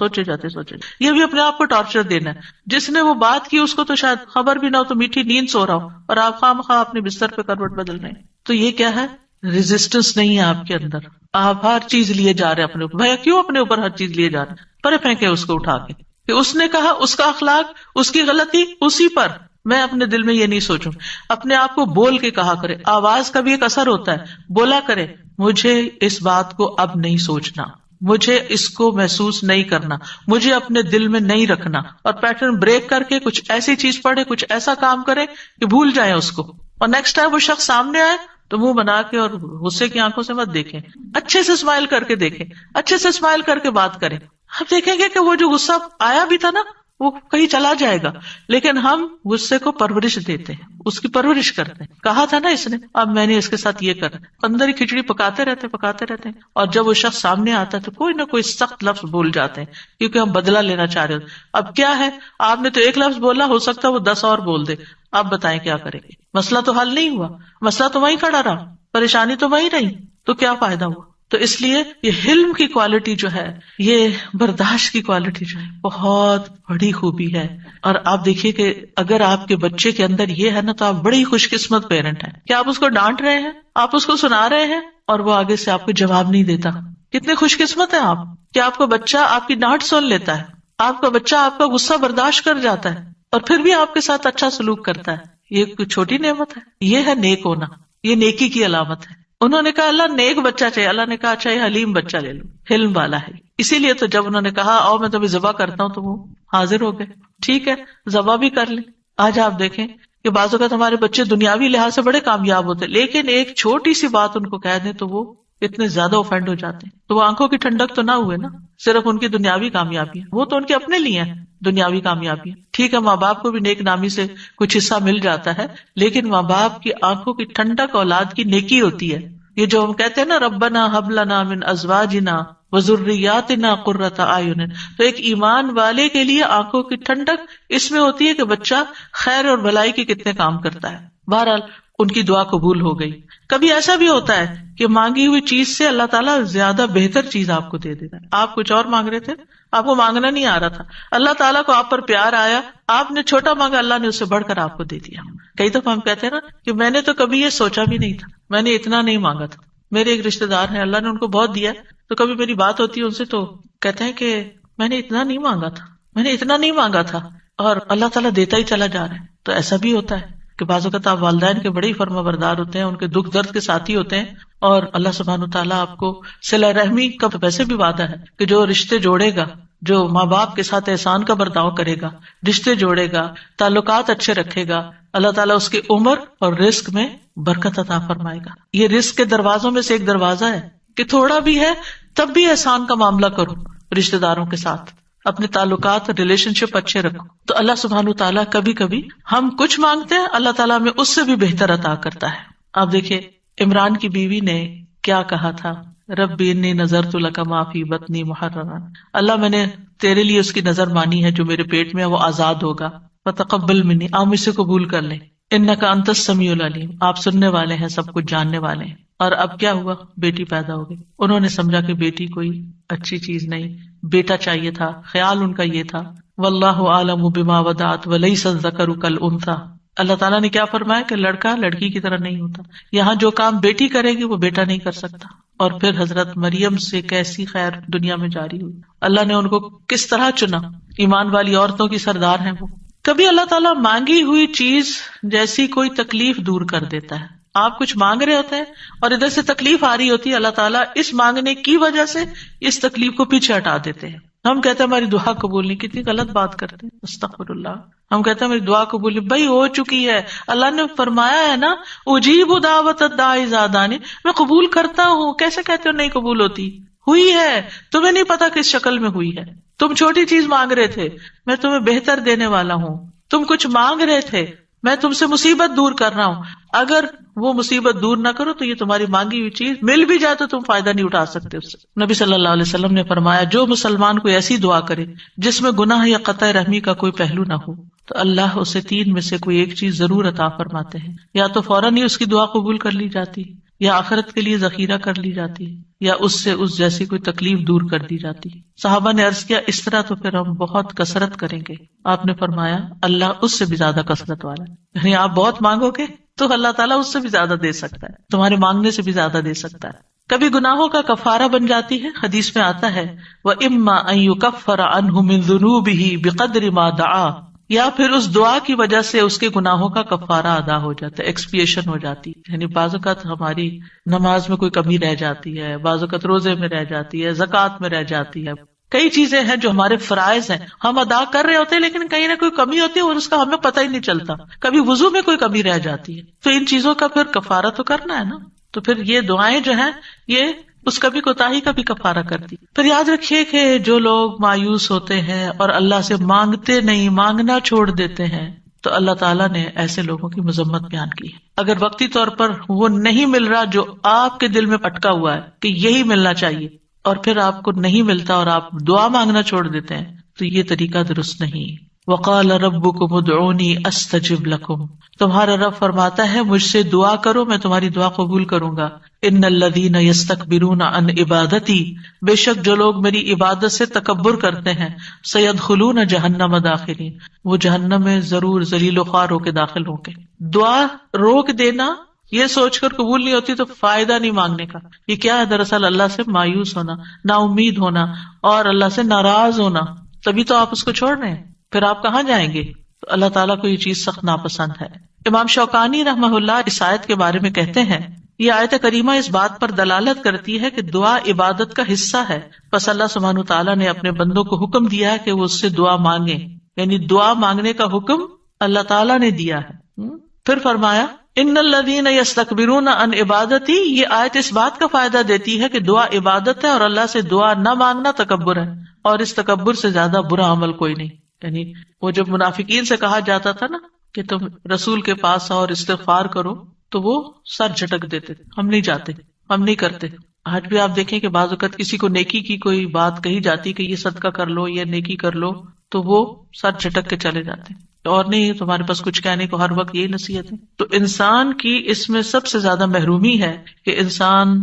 یہ بھی اپنے آپ کو ٹارچر دینا ہے. جس نے وہ بات کی اس کو تو شاید خبر بھی نہ ہو تو میٹھی نیند سو رہا ہو اور آپ خواہ اپنے بستر پہ کروٹ بدل رہے ہیں. تو یہ کیا ہے؟ ریزسٹنس نہیں ہے آپ کے اندر. آپ ہر چیز لیے جا رہے ہیں اپنے اوپر. بھیا کیوں اپنے اوپر ہر چیز لیے جا رہے ہیں؟ پرے پھینکے اس کو اٹھا کے کہ اس نے کہا، اس کا اخلاق، اس کی غلطی اسی پر. میں اپنے دل میں یہ نہیں سوچوں. اپنے آپ کو بول کے کہا کرے. آواز کا بھی ایک اثر ہوتا ہے. بولا کرے مجھے اس بات کو اب نہیں سوچنا، مجھے اس کو محسوس نہیں کرنا، مجھے اپنے دل میں نہیں رکھنا. اور پیٹرن بریک کر کے کچھ ایسی چیز پڑھے، کچھ ایسا کام کرے کہ بھول جائیں اس کو. اور نیکسٹ ٹائم وہ شخص سامنے آئے تو منہ بنا کے اور غصے کی آنکھوں سے مت دیکھیں، اچھے سے اسمائل کر کے دیکھیں، اچھے سے اسمائل کر کے بات کریں. آپ دیکھیں گے کہ وہ جو غصہ آیا بھی تھا نا وہ کہیں چلا جائے گا. لیکن ہم غصے کو پرورش دیتے ہیں، اس کی پرورش کرتے ہیں. کہا تھا نا اس نے، اب میں نے اس کے ساتھ یہ کرا، اندر ہی کھچڑی پکاتے رہتے ہیں. اور جب وہ شخص سامنے آتا ہے تو کوئی نہ کوئی سخت لفظ بول جاتے ہیں کیونکہ ہم بدلہ لینا چاہ رہے ہو. اب کیا ہے، آپ نے تو ایک لفظ بولا، ہو سکتا ہے وہ 10 اور بول دے. آپ بتائیں کیا کریں گے؟ مسئلہ تو حل نہیں ہوا، مسئلہ تو وہیں کھڑا رہا، پریشانی تو وہیں رہی، تو کیا فائدہ ہوا؟ تو اس لیے یہ حلم کی کوالٹی جو ہے، یہ برداشت کی کوالٹی جو ہے بہت بڑی خوبی ہے. اور آپ دیکھیے کہ اگر آپ کے بچے کے اندر یہ ہے نا تو آپ بڑی خوش قسمت پیرنٹ ہیں کہ آپ اس کو ڈانٹ رہے ہیں، آپ اس کو سنا رہے ہیں اور وہ آگے سے آپ کو جواب نہیں دیتا. کتنے خوش قسمت ہیں آپ کہ آپ کا بچہ آپ کی ڈانٹ سن لیتا ہے، آپ کا بچہ آپ کا غصہ برداشت کر جاتا ہے اور پھر بھی آپ کے ساتھ اچھا سلوک کرتا ہے. یہ کوئی چھوٹی نعمت ہے، یہ ہے نیک ہونا، یہ نیکی کی علامت ہے. انہوں نے کہا اللہ نیک بچہ چاہیے، اللہ نے کہا اچھا یہ حلیم بچہ لے لو، حلم والا ہے. اسی لیے تو جب انہوں نے کہا آؤ میں تمہیں ذبح کرتا ہوں تو وہ حاضر ہو گئے. ٹھیک ہے ذبح بھی کر لیں. آج آپ دیکھیں کہ بعض اوقات ہمارے بچے دنیاوی لحاظ سے بڑے کامیاب ہوتے لیکن ایک چھوٹی سی بات ان کو کہہ دیں تو وہ اتنے زیادہ اوفینڈ ہو جاتے ہیں. تو وہ آنکھوں کی ٹھنڈک تو نہ ہوئے نا، صرف ان کی دنیاوی کامیابی ہے، وہ تو ان کے اپنے لیے ہیں دنیاوی کامیابی. ٹھیک ہے ماں باپ کو بھی نیک نامی سے کچھ حصہ مل جاتا ہے لیکن ماں باپ کی آنکھوں کی ٹھنڈک اولاد کی نیکی ہوتی ہے. یہ جو ہم کہتے ہیں نا ربنا ہب لنا من ازواجنا وذریاتنا قرۃ اعین، تو ایک ایمان والے کے لیے آنکھوں کی ٹھنڈک اس میں ہوتی ہے کہ بچہ خیر اور بھلائی کے کتنے کام کرتا ہے. بہرحال ان کی دعا قبول ہو گئی. کبھی ایسا بھی ہوتا ہے کہ مانگی ہوئی چیز سے اللہ تعالیٰ زیادہ بہتر چیز آپ کو دے دیتا ہے. آپ کچھ اور مانگ رہے تھے، آپ کو مانگنا نہیں آ رہا تھا، اللہ تعالیٰ کو آپ پر پیار آیا، آپ نے چھوٹا مانگا، اللہ نے اس سے بڑھ کر آپ کو دے دیا. کئی دفعہ ہم کہتے ہیں نا کہ میں نے تو کبھی یہ سوچا بھی نہیں تھا، میں نے اتنا نہیں مانگا تھا. میرے ایک رشتے دار ہیں، اللہ نے ان کو بہت دیا، تو کبھی میری بات ہوتی ہے ان سے تو کہتے ہیں کہ میں نے اتنا نہیں مانگا تھا، میں نے اتنا نہیں مانگا تھا، اور اللہ تعالیٰ دیتا ہی چلا جا رہا ہے. تو ایسا بھی ہوتا ہے کہ بعض اوقات آپ والدین کے بڑے ہی فرما بردار ہوتے ہیں، ان کے دکھ درد کے ساتھی ہوتے ہیں، اور اللہ سبحانہ وتعالیٰ آپ کو صلہ رحمی کا ویسے بھی وعدہ ہے کہ جو رشتے جوڑے گا، جو ماں باپ کے ساتھ احسان کا برتاؤ کرے گا، رشتے جوڑے گا، تعلقات اچھے رکھے گا، اللہ تعالیٰ اس کی عمر اور رزق میں برکت عطا فرمائے گا. یہ رزق کے دروازوں میں سے ایک دروازہ ہے کہ تھوڑا بھی ہے تب بھی احسان کا معاملہ کرو، رشتے داروں کے ساتھ اپنے تعلقات ریلیشن شپ اچھے رکھو. تو اللہ سبحانہ تعالیٰ کبھی کبھی ہم کچھ مانگتے ہیں، اللہ تعالیٰ ہمیں اس سے بھی بہتر عطا کرتا ہے. آپ دیکھیے عمران کی بیوی نے کیا کہا تھا، ربی انی نذرت لک ما فی بطنی محررا، اللہ میں نے تیرے لیے اس کی نظر مانی ہے جو میرے پیٹ میں ہے وہ آزاد ہوگا، فتقبل منی، آپ مجھ سے قبول کر لیں، انک انت السمیع العلیم، آپ سننے والے ہیں، سب کچھ جاننے والے ہیں. اور اب کیا ہوا، بیٹی پیدا ہو گئی. انہوں نے سمجھا کہ بیٹی کوئی اچھی چیز نہیں، بیٹا چاہیے تھا، خیال ان کا یہ تھا. واللہ اعلم بما ودعت ولیس الذکر کالانثی، اللہ تعالیٰ نے کیا فرمایا کہ لڑکا لڑکی کی طرح نہیں ہوتا، یہاں جو کام بیٹی کرے گی وہ بیٹا نہیں کر سکتا. اور پھر حضرت مریم سے کیسی خیر دنیا میں جاری ہوئی، اللہ نے ان کو کس طرح چنا، ایمان والی عورتوں کی سردار ہیں وہ. کبھی اللہ تعالیٰ مانگی ہوئی چیز جیسی کوئی تکلیف دور کر دیتا ہے. آپ کچھ مانگ رہے ہوتے ہیں اور ادھر سے تکلیف آ رہی ہوتی ہے، اللہ تعالیٰ اس مانگنے کی وجہ سے اس تکلیف کو پیچھے ہٹا دیتے ہیں. ہم کہتے ہیں ہماری دعا قبول نہیں، کتنی غلط بات کرتے ہیں، استغفر اللہ. ہم کہتے ہیں ہماری دعا قبول نہیں، بھائی ہو چکی ہے، اللہ نے فرمایا ہے نا اجیب دعوت الداعی اذا دعانی، میں قبول کرتا ہوں. کیسے کہتے ہو نہیں قبول ہوتی؟ ہوئی ہے، تمہیں نہیں پتا کس شکل میں ہوئی ہے. تم چھوٹی چیز مانگ رہے تھے، میں تمہیں بہتر دینے والا ہوں. تم کچھ مانگ رہے تھے، میں تم سے مصیبت دور کر رہا ہوں. اگر وہ مصیبت دور نہ کرو تو یہ تمہاری مانگی ہوئی چیز مل بھی جائے تو تم فائدہ نہیں اٹھا سکتے اس سے. نبی صلی اللہ علیہ وسلم نے فرمایا جو مسلمان کوئی ایسی دعا کرے جس میں گناہ یا قطع رحمی کا کوئی پہلو نہ ہو تو اللہ اسے تین میں سے کوئی ایک چیز ضرور عطا فرماتے ہیں. یا تو فوراً ہی اس کی دعا قبول کر لی جاتی، یا آخرت کے لیے ذخیرہ کر لی جاتی، یا اس سے اس جیسی کوئی تکلیف دور کر دی جاتی. صحابہ نے عرض کیا اس طرح تو پھر ہم بہت کثرت کریں گے. آپ نے فرمایا اللہ اس سے بھی زیادہ کثرت والا ہے، یعنی آپ بہت مانگو گے تو اللہ تعالیٰ اس سے بھی زیادہ دے سکتا ہے، تمہارے مانگنے سے بھی زیادہ دے سکتا ہے. کبھی گناہوں کا کفارہ بن جاتی ہے، حدیث میں آتا ہے وَإِمَّا أَن يُكَفَّرَ عَنْهُ مِن ذُنُوبِهِ بِقَدْرِ مَا دَعَا، یا پھر اس دعا کی وجہ سے اس کے گناہوں کا کفارہ ادا ہو جاتا ہے، ایکسپیشن ہو جاتی ہے. یعنی بعض اوقات ہماری نماز میں کوئی کمی رہ جاتی ہے، بعض اوقات روزے میں رہ جاتی ہے، زکوٰۃ میں رہ جاتی ہے، کئی چیزیں ہیں جو ہمارے فرائض ہیں ہم ادا کر رہے ہوتے ہیں لیکن کہیں نہ کوئی کمی ہوتی ہے اور اس کا ہمیں پتہ ہی نہیں چلتا. کبھی وضو میں کوئی کمی رہ جاتی ہے، تو ان چیزوں کا پھر کفارہ تو کرنا ہے نا. تو پھر یہ دعائیں جو ہیں یہ اس کبھی کوتاہی کا بھی کفارہ کرتی. پھر یاد رکھیے کہ جو لوگ مایوس ہوتے ہیں اور اللہ سے مانگتے نہیں، مانگنا چھوڑ دیتے ہیں، تو اللہ تعالیٰ نے ایسے لوگوں کی مذمت بیان کی ہے. اگر وقتی طور پر وہ نہیں مل رہا جو آپ کے دل میں اٹکا ہوا ہے کہ یہی ملنا چاہیے، اور پھر آپ کو نہیں ملتا اور آپ دعا مانگنا چھوڑ دیتے ہیں، تو یہ طریقہ درست نہیں. وقال ربکم ادعونی استجب لکم، تمہارا رب فرماتا ہے مجھ سے دعا کرو میں تمہاری دعا قبول کروں گا. ان الذین یستکبرون عن عبادتی، بے شک جو لوگ میری عبادت سے تکبر کرتے ہیں، سیدخلون جہنم داخلین، وہ جہنم میں ضرور ذلیل و خوار ہو کے داخل ہوں گے. دعا روک دینا یہ سوچ کر قبول نہیں ہوتی تو فائدہ نہیں مانگنے کا. یہ کیا ہے؟ دراصل اللہ سے مایوس ہونا، نا امید ہونا اور اللہ سے ناراض ہونا. تبھی تو آپ اس کو چھوڑ رہے ہیں، پھر آپ کہاں جائیں گے؟ تو اللہ تعالیٰ کو یہ چیز سخت ناپسند ہے. امام شوکانی رحمہ اللہ اس آیت کے بارے میں کہتے ہیں یہ آیت کریمہ اس بات پر دلالت کرتی ہے کہ دعا عبادت کا حصہ ہے، پس اللہ سبحانہ تعالیٰ نے اپنے بندوں کو حکم دیا ہے کہ وہ اس سے دعا مانگیں، یعنی دعا مانگنے کا حکم اللہ تعالیٰ نے دیا ہے. پھر فرمایا ان الذین یستکبرون عن عبادتی، یہ آیت اس بات کا فائدہ دیتی ہے کہ دعا عبادت ہے اور اللہ سے دعا نہ مانگنا تکبر ہے، اور اس تکبر سے زیادہ برا عمل کوئی نہیں. یعنی وہ جب منافقین سے کہا جاتا تھا نا کہ تم رسول کے پاس آؤ اور استغفار کرو تو وہ سر جھٹک دیتے تھے، ہم نہیں جاتے. ہم نہیں کرتے. آج بھی آپ دیکھیں کہ بعض اوقات کسی کو نیکی کی کوئی بات کہی جاتی کہ یہ صدقہ کر لو، یہ نیکی کر لو، تو وہ سر جھٹک کے چلے جاتے ہیں، اور نہیں تمہارے پاس کچھ کہنے کو، ہر وقت یہی نصیحت ہے. تو انسان کی اس میں سب سے زیادہ محرومی ہے کہ انسان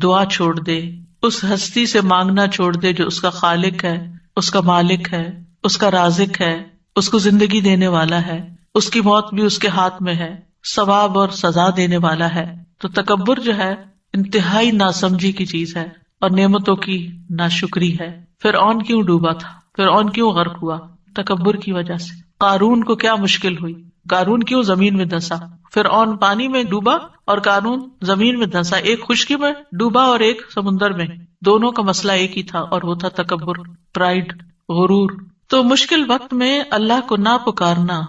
دعا چھوڑ دے، اس ہستی سے مانگنا چھوڑ دے جو اس کا خالق ہے، اس کا مالک ہے، اس کا رازق ہے، اس کو زندگی دینے والا ہے، اس کی موت بھی اس کے ہاتھ میں ہے، ثواب اور سزا دینے والا ہے. تو تکبر جو ہے انتہائی ناسمجھی کی چیز ہے اور نعمتوں کی ناشکری ہے. فرعون کیوں ڈوبا تھا؟ فرعون کیوں غرق ہوا؟ تکبر کی وجہ سے. قارون کو کیا مشکل ہوئی؟ قارون کیوں زمین میں دھنسا؟ فرعون پانی میں ڈوبا اور قارون زمین میں دھنسا. ایک خشکی میں ڈوبا اور ایک سمندر میں. دونوں کا مسئلہ ایک ہی تھا اور وہ تھا تکبر، پرائڈ، غرور. تو مشکل وقت میں اللہ کو نہ پکارنا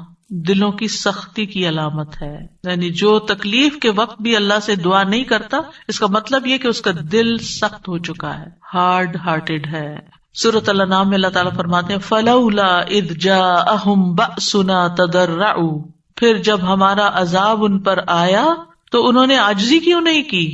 دلوں کی سختی کی علامت ہے. یعنی جو تکلیف کے وقت بھی اللہ سے دعا نہیں کرتا، اس کا مطلب یہ کہ اس کا دل سخت ہو چکا ہے، ہارڈ ہارٹیڈ ہے. سورۃ الانعام میں اللہ تعالیٰ فرماتے ہیں فَلَوْلَا إِذْ جَاءَهُمْ بَأْسُنَا تَضَرَّعُوا، پھر جب ہمارا عذاب ان پر آیا تو انہوں نے عاجزی کیوں نہیں کی،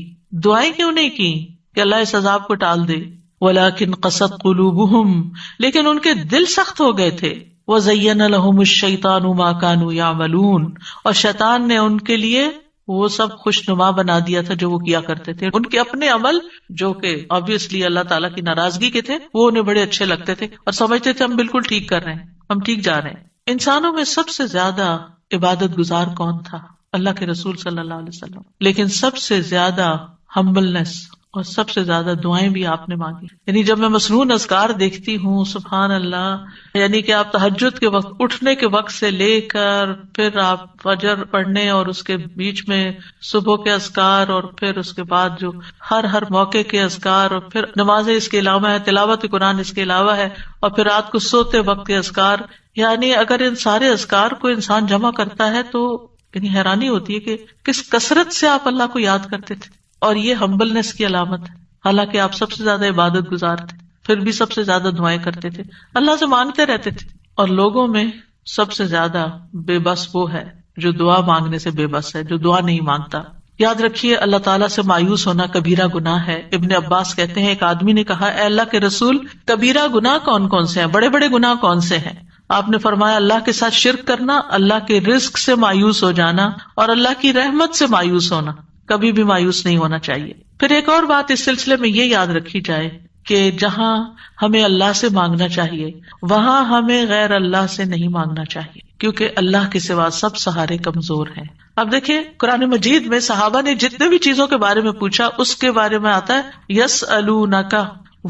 دعائیں کیوں نہیں کی کہ اللہ اس عذاب کو ٹال دے. وَلَكِنْ قَسَتْ قُلُوبُهُمْ، لیکن ان کے دل سخت ہو گئے تھے. وَزَيَّنَ لَهُمُ الشَّيْطَانُ مَا كَانُوا يَعْمَلُونَ، اور شیطان نے ان کے لیے وہ سب خوشنما بنا دیا تھا جو وہ کیا کرتے تھے. ان کے اپنے عمل جو کہ obviously اللہ تعالیٰ کی ناراضگی کے تھے، وہ انہیں بڑے اچھے لگتے تھے اور سمجھتے تھے ہم بالکل ٹھیک کر رہے ہیں، ہم ٹھیک جا رہے ہیں. انسانوں میں سب سے زیادہ عبادت گزار کون تھا؟ اللہ کے رسول صلی اللہ علیہ وسلم. لیکن سب سے زیادہ ہمبلنس اور سب سے زیادہ دعائیں بھی آپ نے مانگی. یعنی جب میں مسنون اذکار دیکھتی ہوں، سبحان اللہ، یعنی کہ آپ تہجد کے وقت اٹھنے کے وقت سے لے کر پھر آپ فجر پڑھنے اور اس کے بیچ میں صبح کے اذکار اور پھر اس کے بعد جو ہر موقع کے اذکار اور پھر نمازیں اس کے علاوہ ہے، تلاوت قرآن اس کے علاوہ ہے، اور پھر رات کو سوتے وقت کے اذکار. یعنی اگر ان سارے اذکار کو انسان جمع کرتا ہے تو یعنی حیرانی ہوتی ہے کہ کس کثرت سے آپ اللہ کو یاد کرتے تھے. اور یہ ہمبلنس کی علامت ہے. حالانکہ آپ سب سے زیادہ عبادت گزار تھے، پھر بھی سب سے زیادہ دعائیں کرتے تھے، اللہ سے مانگتے رہتے تھے. اور لوگوں میں سب سے زیادہ بے بس وہ ہے جو دعا مانگنے سے بے بس ہے، جو دعا نہیں مانگتا. یاد رکھیے اللہ تعالیٰ سے مایوس ہونا کبیرہ گناہ ہے. ابن عباس کہتے ہیں ایک آدمی نے کہا اے اللہ کے رسول، کبیرہ گناہ کون کون سے ہیں، بڑے بڑے گناہ کون سے ہیں؟ آپ نے فرمایا اللہ کے ساتھ شرک کرنا، اللہ کے رزق سے مایوس ہو جانا اور اللہ کی رحمت سے مایوس ہونا. کبھی بھی مایوس نہیں ہونا چاہیے. پھر ایک اور بات اس سلسلے میں یہ یاد رکھی جائے کہ جہاں ہمیں اللہ سے مانگنا چاہیے وہاں ہمیں غیر اللہ سے نہیں مانگنا چاہیے، کیونکہ اللہ کے سوا سب سہارے کمزور ہیں. اب دیکھیں قرآن مجید میں صحابہ نے جتنے بھی چیزوں کے بارے میں پوچھا اس کے بارے میں آتا ہے یسألونک،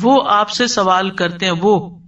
وہ آپ سے سوال کرتے ہیں،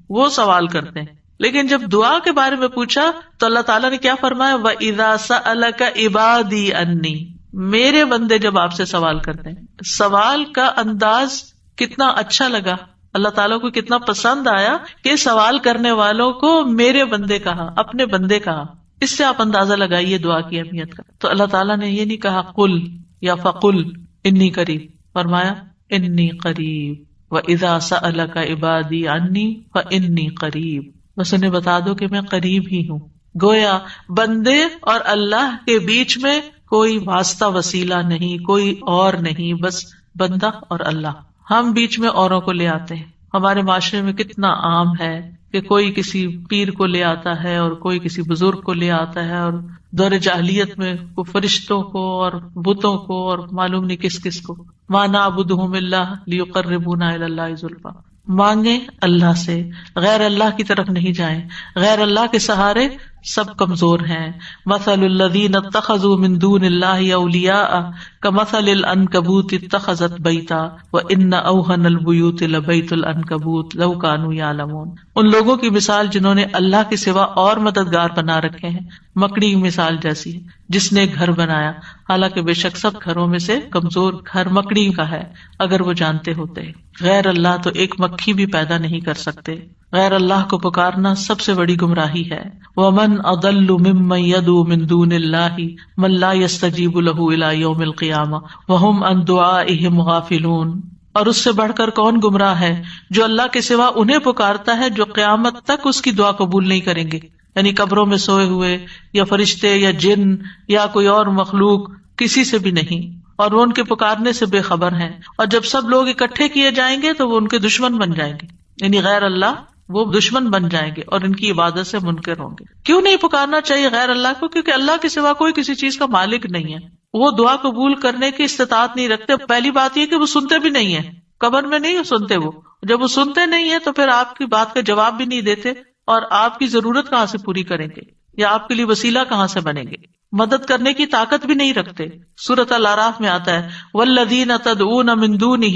وہ سوال کرتے ہیں. لیکن جب دعا کے بارے میں پوچھا تو اللہ تعالیٰ نے کیا فرمایا وَإِذَا سَأَلَكَ عِبَادِي عَنِّي، میرے بندے جب آپ سے سوال کرتے ہیں. سوال کا انداز کتنا اچھا لگا، اللہ تعالیٰ کو کتنا پسند آیا کہ سوال کرنے والوں کو میرے بندے کہا، اپنے بندے کہا. اس سے آپ اندازہ لگائیے دعا کی اہمیت کا. تو اللہ تعالیٰ نے یہ نہیں کہا قل یا فقل انی قریب، فرمایا انی قریب وَإِذَا سَأَلَكَ عِبَادِي عَنِّي فَإِنِّي قَرِيب، بس انہیں بتا دو کہ میں قریب ہی ہوں. گویا بندے اور اللہ کے بیچ میں کوئی واسطہ وسیلہ نہیں، کوئی اور نہیں، بس بندہ اور اللہ. ہم بیچ میں اوروں کو لے آتے ہیں. ہمارے معاشرے میں کتنا عام ہے کہ کوئی کسی پیر کو لے آتا ہے اور کوئی کسی بزرگ کو لے آتا ہے، اور دور جاہلیت میں کوئی فرشتوں کو اور بتوں کو اور معلوم نہیں کس کس کو. ما نعبدہم الا لیقربونا الی اللہ زلفی، مانگیں اللہ سے، غیر اللہ کی طرف نہیں جائیں. غیر اللہ کے سہارے سب کمزور ہیں. مثل الذین اتخذوا من دون اللہ اولیاء کمثل العنکبوت اتخذت بیتا وان اوہن البیوت لبیت العنکبوت لو کانوا یعلمون. ان لوگوں کی مثال جنہوں نے اللہ کے سوا اور مددگار بنا رکھے ہیں مکڑی کی مثال جیسی ہے جس نے گھر بنایا، حالانکہ بے شک سب گھروں میں سے کمزور گھر مکڑی کا ہے اگر وہ جانتے ہوتے. غیر اللہ تو ایک مکھی بھی پیدا نہیں کر سکتے. غیر اللہ کو پکارنا سب سے بڑی گمراہی ہے. وَمَنْ أَضَلُّ مِمَّنْ يَدْعُو مِن دُونِ اللَّهِ مَن لَّا يَسْتَجِيبُ لَهُ إِلَىٰ يَوْمِ الْقِيَامَةِ وَهُمْ عَن دُعَائِهِمْ غَافِلُونَ. اور اس سے بڑھ کر کون گمراہ ہے جو اللہ کے سوا انہیں پکارتا ہے جو قیامت تک اس کی دعا قبول نہیں کریں گے. یعنی قبروں میں سوئے ہوئے یا فرشتے یا جن یا کوئی اور مخلوق، کسی سے بھی نہیں. اور وہ ان کے پکارنے سے بے خبر ہیں، اور جب سب لوگ اکٹھے کیے جائیں گے تو وہ ان کے دشمن بن جائیں گے، یعنی غیر اللہ وہ دشمن بن جائیں گے اور ان کی عبادت سے منکر ہوں گے۔ کیوں نہیں پکارنا چاہیے غیر اللہ کو؟ کیونکہ اللہ کے سوا کوئی کسی چیز کا مالک نہیں ہے، وہ دعا قبول کرنے کی استطاعت نہیں رکھتے۔ پہلی بات یہ کہ وہ سنتے بھی نہیں ہیں، قبر میں نہیں سنتے، وہ جب وہ سنتے نہیں ہیں تو پھر آپ کی بات کا جواب بھی نہیں دیتے، اور آپ کی ضرورت کہاں سے پوری کریں گے، یا آپ کے لیے وسیلہ کہاں سے بنیں گے، مدد کرنے کی طاقت بھی نہیں رکھتے۔ سورۃ الاعراف میں آتا ہے والذین تدعون من دونہ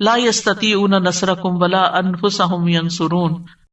لا یستطیعون نصرکم ولا انفسہم ینصرون،